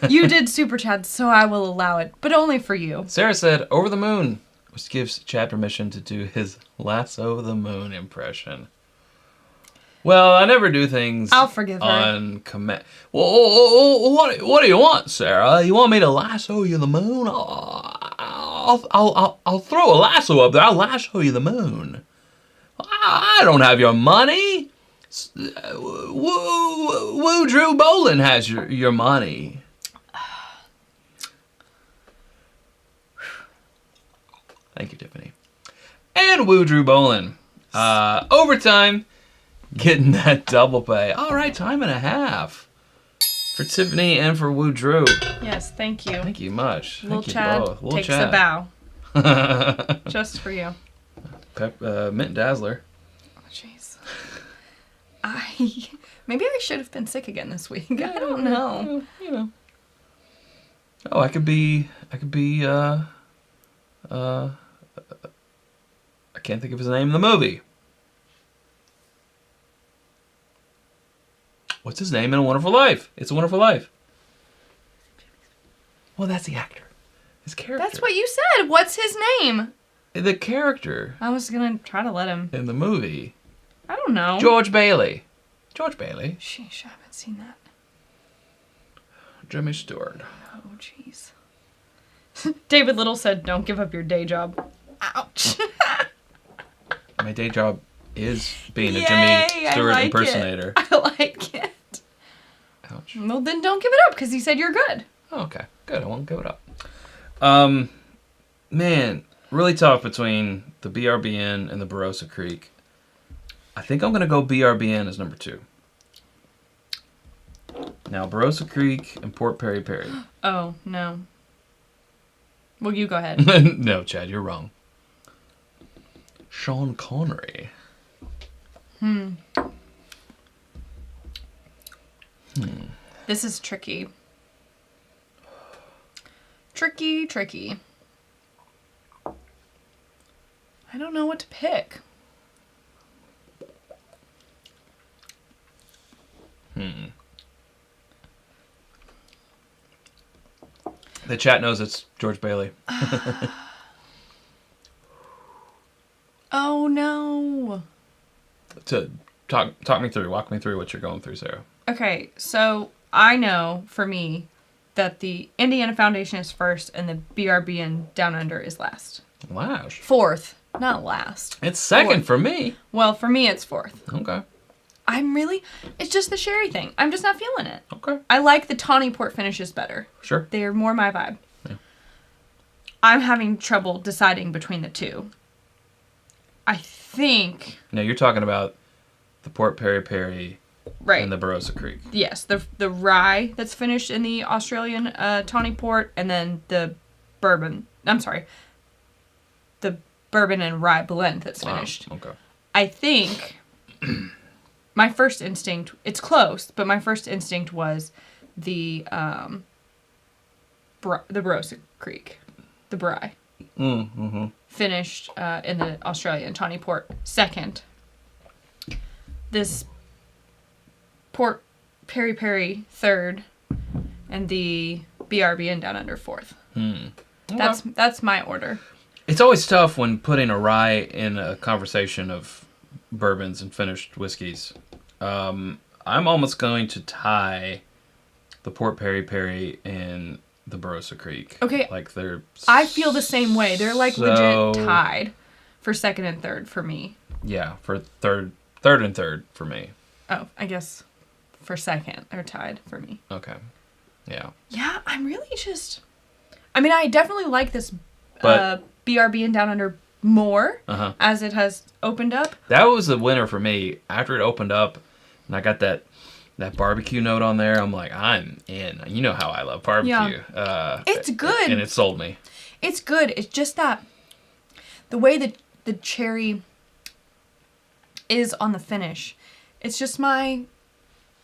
you did super chat, so I will allow it, but only for you. Sarah said, "Over the moon," which gives Chad permission to do his Lasso the Moon impression. Well, I never do things I'll forgive her. on command. Well, what do you want, Sarah? You want me to lasso you the moon? I'll throw a lasso up there. I'll lasso you the moon. I don't have your money. Woo Drew Bolin has your money. Thank you, Tiffany. And Woo Drew Bolin. Overtime. Getting that double pay. All right, time and a half for Tiffany and for Woo Drew. Yes, thank you. Thank you much. Little Thank you Chad both. Little takes Chad. a bow. Just for you. Mint Dazzler. Oh, jeez. Maybe I should have been sick again this week. I don't know. You know. Oh, I could be. I can't think of his name in the movie. What's his name in A Wonderful Life? It's A Wonderful Life. Well, that's the actor. His character. That's what you said. What's his name? The character I was going to try to let him. in the movie. I don't know. George Bailey. George Bailey. Sheesh, I haven't seen that. Jimmy Stewart. Oh, jeez. David Little said, don't give up your day job. Ouch. My day job is being a Yay, Jimmy Stewart I like impersonator. It. I like it. Ouch. Well, then don't give it up, because he said you're good. Oh, okay. Good. I won't give it up. Man, really tough between the BRBN and the Barossa Creek. I think I'm going to go BRBN as number 2. Now, Barossa Creek and Port Perry Perry. Oh, no. Well, you go ahead. No, Chad, you're wrong. Sean Connery. This is tricky. Tricky. I don't know what to pick. The chat knows it's George Bailey. Oh, no. To walk me through what you're going through, Sarah. Okay, so I know, for me, that the Indiana Foundation is first and the BRBN Downunder is last. Wow. Fourth, not last. It's second Fourth. for me. Well, for me, it's fourth. Okay. It's just the sherry thing. I'm just not feeling it. Okay. I like the tawny port finishes better. Sure. They're more my vibe. Yeah. I'm having trouble deciding between the two. I think... Now, you're talking about the Port Perry Perry Right. and the Barossa Creek. Yes, the rye that's finished in the Australian tawny port, and then the bourbon. I'm sorry. The bourbon and rye blend that's finished. Wow. Okay. I think my first instinct, it's close, but my first instinct was the Barossa Creek, the rye. Mm-hmm. Finished in the Australian tawny port second. This Port Perry Perry third, and the BRBN Downunder fourth. Okay. That's my order. It's always tough when putting a rye in a conversation of bourbons and finished whiskeys. I'm almost going to tie the Port Perry Perry and the Barossa Creek. Okay. Like they're. I feel the same way. They're like so, legit tied for second and third for me. Yeah, for third and third for me. Oh, I guess for second they're tied for me. Okay. Yeah. Yeah, I'm really just. I mean, I definitely like this But- BRBN Downunder more Uh-huh. as it has opened up. That was the winner for me. After it opened up, and I got that barbecue note on there, I'm like, I'm in. You know how I love barbecue. Yeah. It's good. And it sold me. It's good. It's just that the way that the cherry is on the finish, it's just I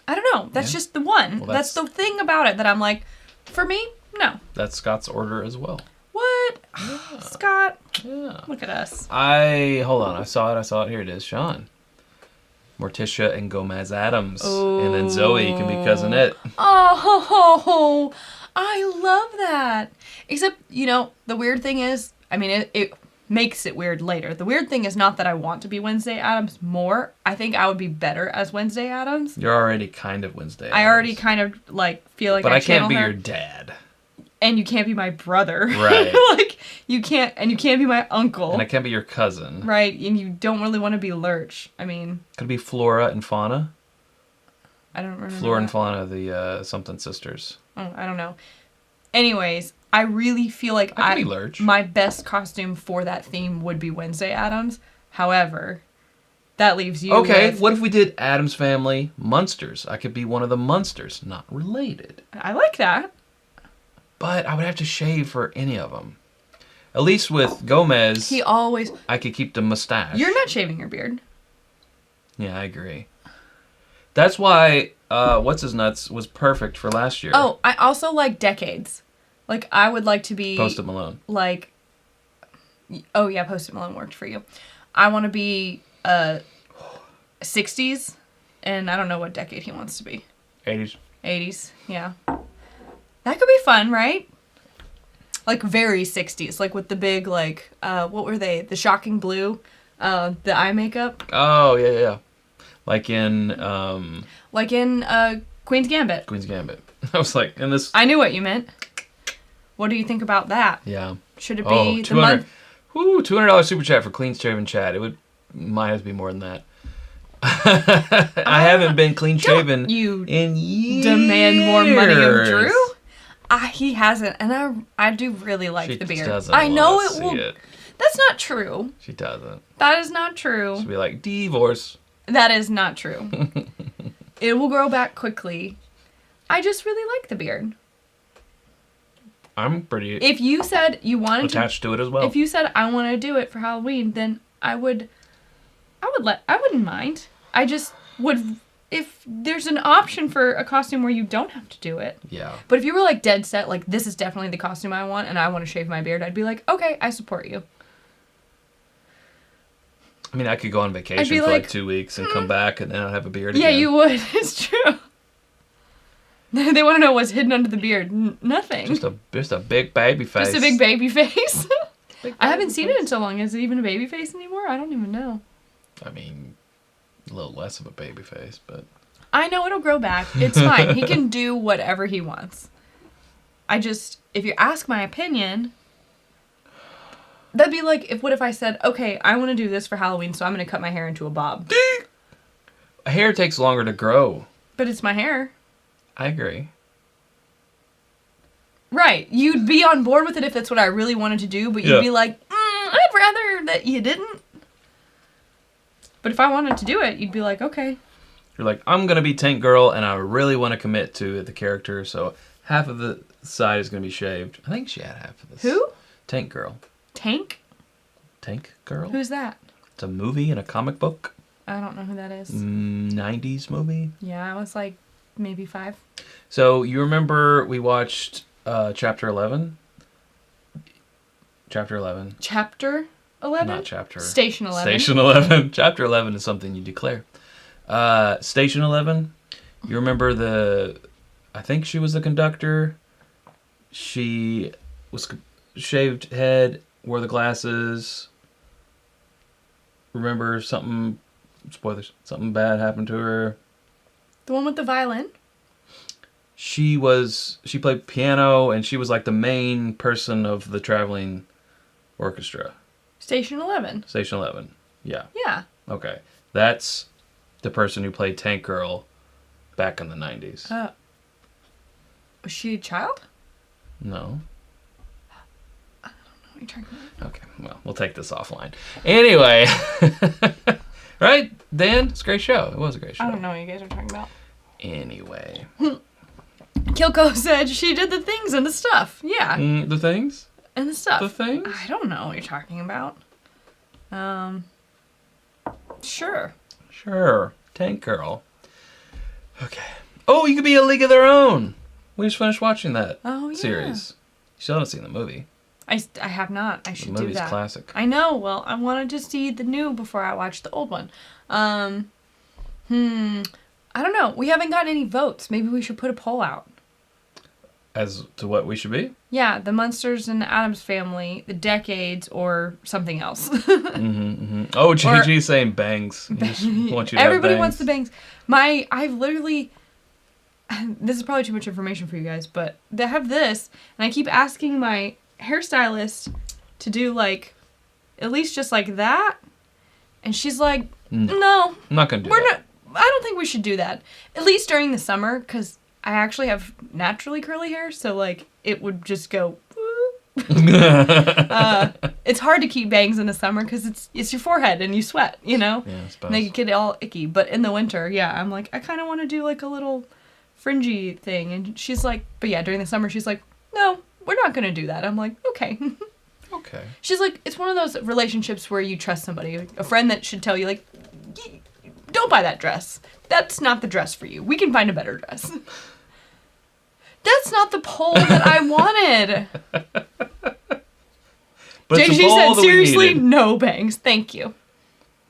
don't know. That's just the one. Well, that's the thing about it that I'm like, for me, no. That's Scott's order as well. What? Yeah. Scott. Yeah. Look at us. Hold on. I saw it. Here it is. Sean. Morticia and Gomez Adams. Oh. And then Zoe can be cousin it. Oh, I love that. Except, the weird thing is, I mean, it makes it weird later. The weird thing is not that I want to be Wednesday Addams more. I think I would be better as Wednesday Addams. You're already kind of Wednesday Addams. I already kind of, feel like but I can't be her. your dad. And you can't be my brother. Right. you can't be my uncle. And I can't be your cousin. Right, and you don't really want to be Lurch. I mean... Could it be Flora and Fauna? I don't remember Flora that. and Fauna, the something sisters. Oh, I don't know. Anyways, I really feel like I could be Lurch. My best costume for that theme would be Wednesday Addams. However, that leaves you Okay, with... what if we did Addams Family Munsters? I could be one of the Munsters, not related. I like that. But I would have to shave for any of them. At least with Gomez, He always... I could keep the mustache. You're not shaving your beard. Yeah, I agree. That's why What's His Nuts was perfect for last year. Oh, I also like decades. Like, I would like to be... Post-it Malone. Like... Oh, yeah, Post-it Malone worked for you. I want to be 60s, and I don't know what decade he wants to be. 80s. 80s, yeah. That could be fun, right? Like, very 60s. Like, with the big, what were they? The shocking blue, the eye makeup. Oh, yeah. Like in... Queen's Gambit. Queen's Gambit. I was like, in this... I knew what you meant. What do you think about that? Yeah. Should it be the 200, month? $200 super chat for clean shaven Chad. Might have to be more than that. I haven't been clean shaven in years. Demand more money of Drew? He hasn't, and I do really like the beard. I know it will. That's not true. She doesn't. That is not true. She'll be like, divorce. That is not true. It will grow back quickly. I just really like the beard. I'm pretty. If you said you wanted attached to it as well. If you said I want to do it for Halloween, then I wouldn't mind. I just would. If there's an option for a costume where you don't have to do it. Yeah. But if you were like dead set, like this is definitely the costume I want and I want to shave my beard, I'd be like, okay, I support you. I mean, I could go on vacation for like 2 weeks and come back and then I'd have a beard again. Yeah, you would. It's true. They want to know what's hidden under the beard. Nothing. Just a big baby face. Just a big baby face. I haven't seen it in so long. Is it even a baby face anymore? I don't even know. I mean, a little less of a baby face, but... I know it'll grow back. It's fine. He can do whatever he wants. If you ask my opinion, that'd be like, what if I said, okay, I want to do this for Halloween, so I'm going to cut my hair into a bob. Hair takes longer to grow. But it's my hair. I agree. Right. You'd be on board with it if that's what I really wanted to do, but you'd be like, I'd rather that you didn't. But if I wanted to do it, you'd be like, okay. You're like, I'm going to be Tank Girl, and I really want to commit to the character, so half of the side is going to be shaved. I think she had half of this. Who? Tank Girl. Tank? Tank Girl? Who's that? It's a movie and a comic book. I don't know who that is. 90s movie. Yeah, I was like maybe 5. So you remember we watched Chapter 11? Chapter 11. Chapter 11? Not Chapter. Station 11. Station 11. Chapter 11 is something you declare. Station 11. You remember I think she was the conductor. She was shaved head, wore the glasses. Remember something, spoilers, something bad happened to her. The one with the violin? She played piano, and she was like the main person of the traveling orchestra. Station 11. Yeah. Yeah. Okay. That's the person who played Tank Girl back in the 90s. Was she a child? No. I don't know what you're talking about. Okay, well, we'll take this offline. Anyway, right, Dan? It's a great show. It was a great show. I don't know what you guys are talking about. Anyway. Kilko said she did the things and the stuff. Yeah. The things? And the stuff. The things? I don't know what you're talking about. Sure. Sure. Tank Girl. Okay. Oh, you could be a League of Their Own. We just finished watching that series. You still haven't seen the movie. I have not. I should do that. The movie's classic. I know. Well, I wanted to see the new before I watched the old one. I don't know. We haven't gotten any votes. Maybe we should put a poll out. As to what we should be? Yeah, the Munsters and the Addams Family, the Decades, or something else. Oh, JG's saying bangs. He just wants you to Everybody have bangs. wants the bangs. I've literally... This is probably too much information for you guys, but they have this, and I keep asking my hairstylist to do, like, at least just like that, and she's like, no. I'm not going to do that. I don't think we should do that. At least during the summer, because I actually have naturally curly hair, so, like, it would just go... it's hard to keep bangs in the summer because it's your forehead and you sweat, you know? Yeah, I suppose. And they get all icky. But in the winter, yeah, I'm like, I kind of want to do, like, a little fringy thing. And she's like, but yeah, during the summer, she's like, no, we're not going to do that. I'm like, okay. Okay. She's like, it's one of those relationships where you trust somebody. Like, a friend that should tell you, like, don't buy that dress. That's not the dress for you. We can find a better dress. That's not the poll that I wanted. But JG said, seriously, no bangs. Thank you.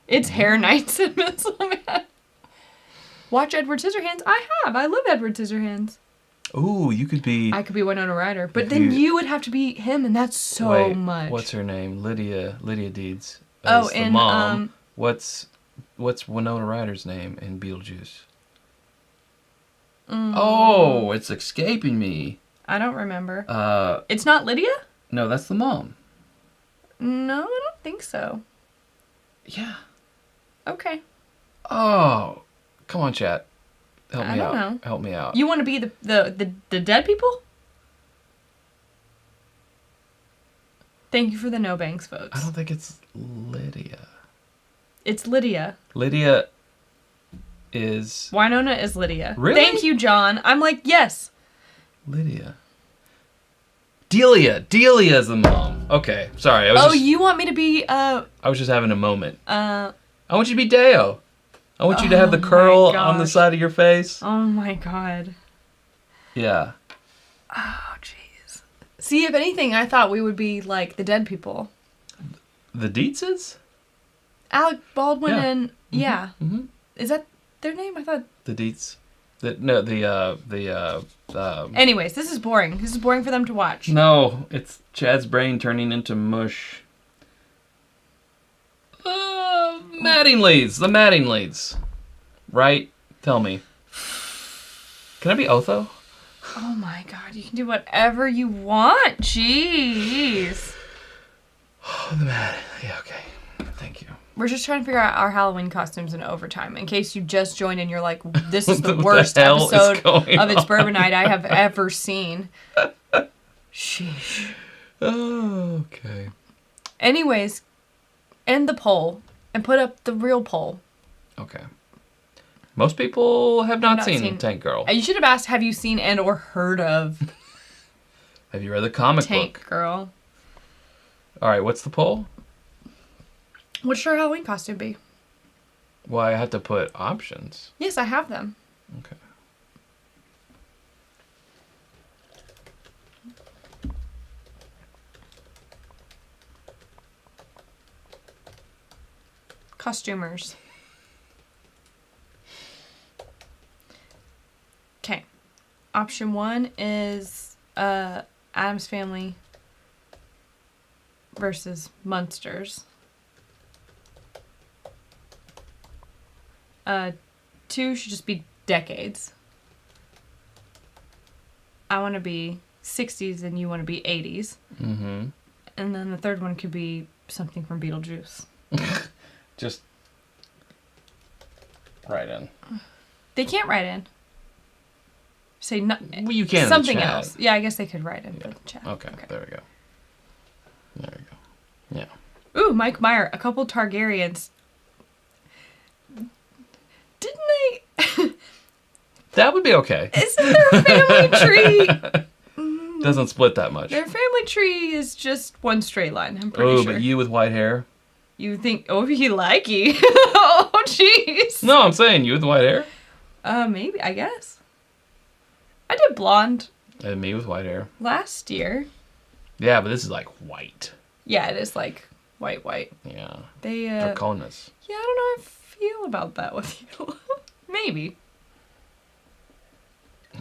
It's hair nights at Missile-Man. Watch Edward Scissorhands. I have. I love Edward Scissorhands. Ooh, you could be... I could be Winona Ryder. But then you would have to be him, and that's so much. What's her name? Lydia Deeds. Oh, the and mom. What's Winona Ryder's name in Beetlejuice? Oh, it's escaping me. I don't remember. It's not Lydia? No, that's the mom. No, I don't think so. Yeah. Okay. Oh, come on, chat. Help me out. Know. Help me out. You want to be the dead people? Thank you for the no bangs votes. I don't think it's Lydia. It's Lydia. Lydia is... Winona is Lydia. Really? Thank you, John. I'm like, yes. Lydia. Delia is the mom. Okay, sorry. You want me to be, I was just having a moment. I want you to be Deo. I want you to have the curl on the side of your face. Oh my god. Yeah. Oh, jeez. See, if anything, I thought we would be like the dead people. The Dietzes? Alec Baldwin and... Mm-hmm. Yeah. Mm-hmm. Is that their name? I thought... The Dietz. Anyways, this is boring. This is boring for them to watch. No, it's Chad's brain turning into mush. Mattingly's. The Mattingly's. Right? Tell me. Can I be Otho? Oh my god, you can do whatever you want. Jeez. Oh, the Mattingly. Yeah, okay. Thank you. We're just trying to figure out our Halloween costumes in overtime. In case you just joined and you're like, this is the worst episode of It's Bourbon Night I have ever seen. Sheesh. Oh, okay. Anyways, end the poll and put up the real poll. Okay. Most people have not seen Tank Girl. You should have asked, have you seen and or heard of Have you read the comic Tank book? Girl? All right, what's the poll? What should our Halloween costume be? Well, I have to put options. Yes, I have them. Okay. Costumers. Okay. Option 1 is Addams Family versus Munsters. 2 should just be decades. I want to be 60s and you want to be 80s. Mm-hmm. And then the third one could be something from Beetlejuice. Just write in. They can't write in. Say no, well, you can something in the chat. else. Yeah, I guess they could write in for the chat. Okay, there we go. There you go. Yeah. Ooh, Mike Meyer, a couple Targaryens. Didn't they? That would be okay. Isn't their family tree? Doesn't split that much. Their family tree is just one straight line, I'm pretty Oh, sure. but you with white hair? You think, oh, he likey. Oh, jeez. No, I'm saying you with white hair. Maybe, I guess. I did blonde And me with white hair. last year. Yeah, but this is like white. Yeah, it is like white. Yeah. They, Draconis. yeah, I don't know how I feel about that with you. Maybe.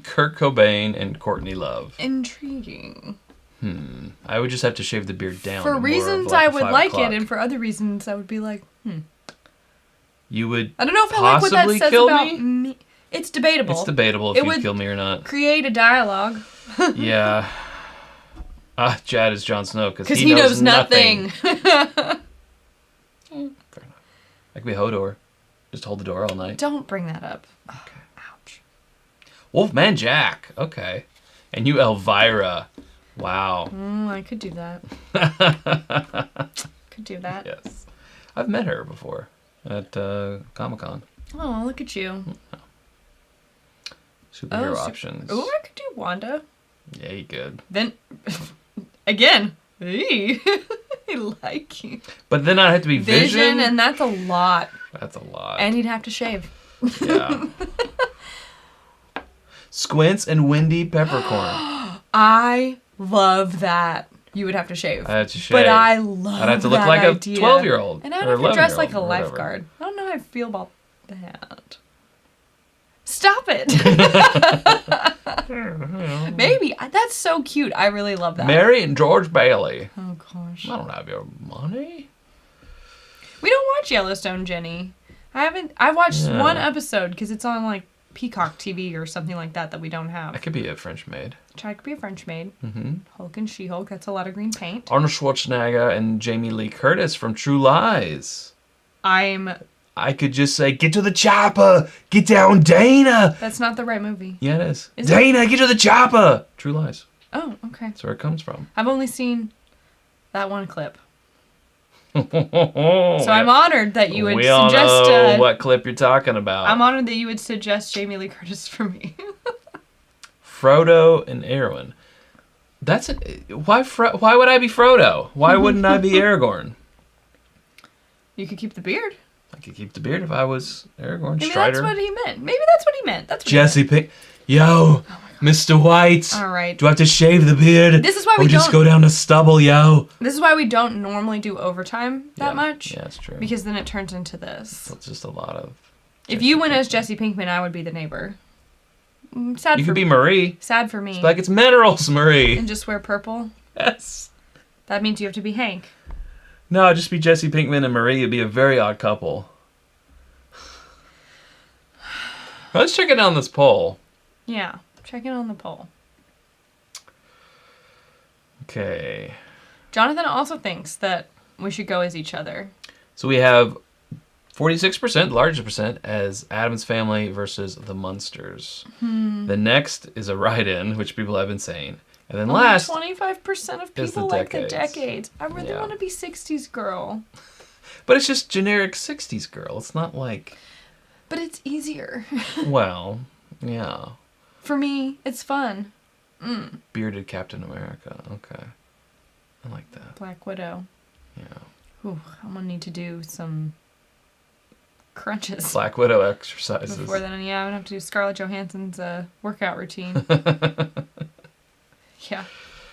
Kurt Cobain and Courtney Love. Intriguing. I would just have to shave the beard down. For more of reasons like I a would 5 like o'clock. it, and for other reasons I would be like, You would I don't know if I like what that possibly says kill about me? me. It's debatable. It's debatable if It you'd would kill me or not. Create a dialogue. Yeah. Chad is Jon Snow because Because he knows nothing. Fair enough. I could be Hodor. Just hold the door all night. Don't bring that up. Oh, ouch. Wolfman Jack. Okay. And you Elvira. Wow. I could do that. Could do that. Yes. I've met her before at Comic-Con. Oh, look at you. Superhero options. Oh, I could do Wanda. Yeah, you could. Then, again, I like you. But then I'd have to be Vision. And that's a lot. That's a lot. And he'd have to shave. Yeah. Squints and Wendy Peppercorn. I love that. You would have to shave. I have to shave. But I love I'd have to look that like idea. a 12-year-old. And I'd or have to dress 11-year-old like a or whatever. lifeguard. I don't know how I feel about that. Stop it. Maybe. That's so cute. I really love that. Mary and George Bailey. Oh, gosh. I don't have your money. We don't watch Yellowstone, Jenny. I watched one episode because it's on like Peacock TV or something like that we don't have. I could be a French maid. Chad could be a French maid. Mm-hmm. Hulk and She-Hulk. That's a lot of green paint. Arnold Schwarzenegger and Jamie Lee Curtis from True Lies. I could just say, get to the chopper! Get down, Dana! That's not the right movie. Yeah, it is. Is Dana, get to the chopper! True Lies. Oh, okay. That's where it comes from. I've only seen that one clip. So I'm honored that you would we all suggest... know what clip you're talking about. I'm honored that you would suggest Jamie Lee Curtis for me. Frodo and Arwen. Why would I be Frodo? Why wouldn't I be Aragorn? You could keep the beard. I could keep the beard if I was Aragorn. Maybe Strider. that's what he meant. Maybe that's what he meant. That's what Jesse Pink. Yo, Mr. White. All right. Do I have to shave the beard? This is why or we just don't- go down to stubble, yo? This is why we don't normally do overtime that much. Yeah, that's true. Because then it turns into this. So it's just a lot of... If you went as Jesse Pinkman, I would be the neighbor. Sad You for could be me. Marie. Sad for me. It's like it's minerals, Marie. And just wear purple. Yes. That means you have to be Hank. No, just be Jesse Pinkman and Marie. It'd be a very odd couple. Let's check it on this poll. Yeah. Check it on the poll. Okay. Jonathan also thinks that we should go as each other. So we have 46%, the largest percent, as Addams Family versus the Munsters. The next is a write-in, which people have been saying. And then last... 25% of is the people like the decades. decades. I really Yeah. want to be 60s girl. But it's just generic 60s girl. It's not like... But it's easier. Well, yeah. For me, it's fun. Bearded Captain America. Okay. I like that. Black Widow. Yeah. Ooh, I'm going to need to do some crunches. Black Widow exercises. Before then, yeah, I'm going to have to do Scarlett Johansson's workout routine. Yeah.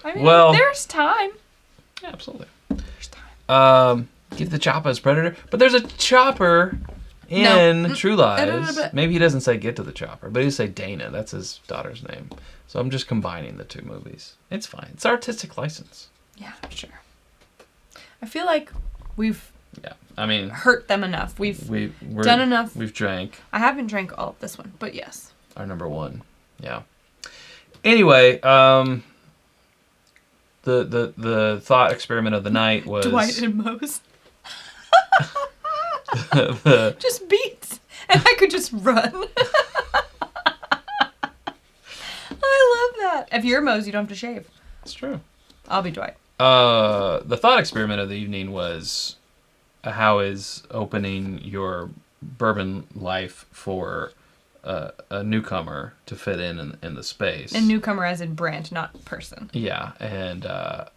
I mean, Well- there's time. Yeah, absolutely. There's time. Get the chopper as Predator. But there's a chopper in No. True Lies. No. Maybe he doesn't say get to the chopper, but he say Dana. That's his daughter's name. So I'm just combining the two movies. It's fine. It's artistic license. Yeah, sure. I feel like we've Yeah. I mean, hurt them enough. We're done enough. We've drank I haven't drank all of this one, but yes. our number one. Yeah. Anyway, the thought experiment of the night was Dwight and Mose. the Just beats. And I could just run. I love that. If you're Mose, you don't have to shave. It's true. I'll be Dwight. The thought experiment of the evening was how is opening your bourbon life for a newcomer to fit in the space. And newcomer as in brand, not person. Yeah, and I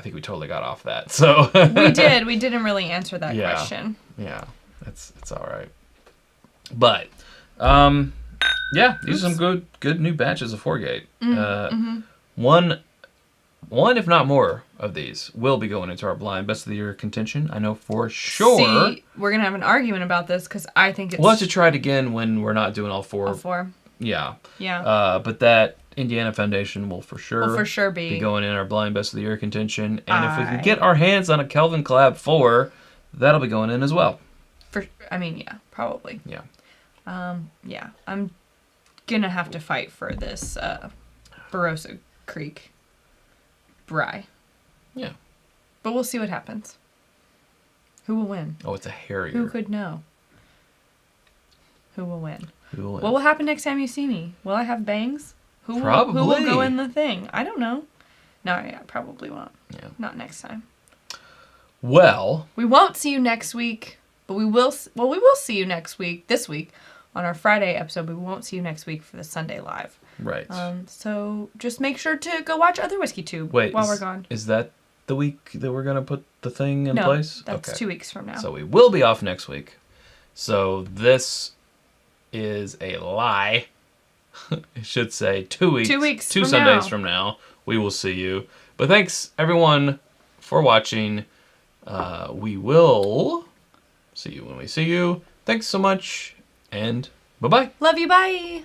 think we totally got off that. So We did. We didn't really answer that question. Yeah, it's all right. But yeah, these are some good new batches of Foregate. One, if not more, of these will be going into our blind best of the year contention. I know for sure. See, we're gonna have an argument about this because I think it's. We'll have to try it again when we're not doing all four. All four. Yeah. Yeah. But that Indiana Foundation will for sure. Will for sure be going in our blind best of the year contention, and if we can get our hands on a Kelvin Collab 4, that'll be going in as well. Yeah, probably. Yeah. Yeah, I'm gonna have to fight for this Barossa Creek Rye. Yeah. But we'll see what happens. Who will win? Oh, it's a Harrier. Who could know? Who will win? Who will win? What will happen next time you see me? Will I have bangs? Probably. Who will go in the thing? I don't know. No, yeah, probably won't. Yeah. Not next time. Well. We won't see you next week, but we will. Well, we will see you next week. This week on our Friday episode. We won't see you next week for the Sunday live. Right. So just make sure to go watch other Whiskey Tube while we're gone. Is that the week that we're going to put the thing in place? That's 2 weeks from now. So we will be off next week. So this is a lie. I should say 2 weeks. 2 weeks. Two Sundays from now, we will see you. But thanks, everyone, for watching. We will see you when we see you. Thanks so much, and bye-bye. Love you, bye.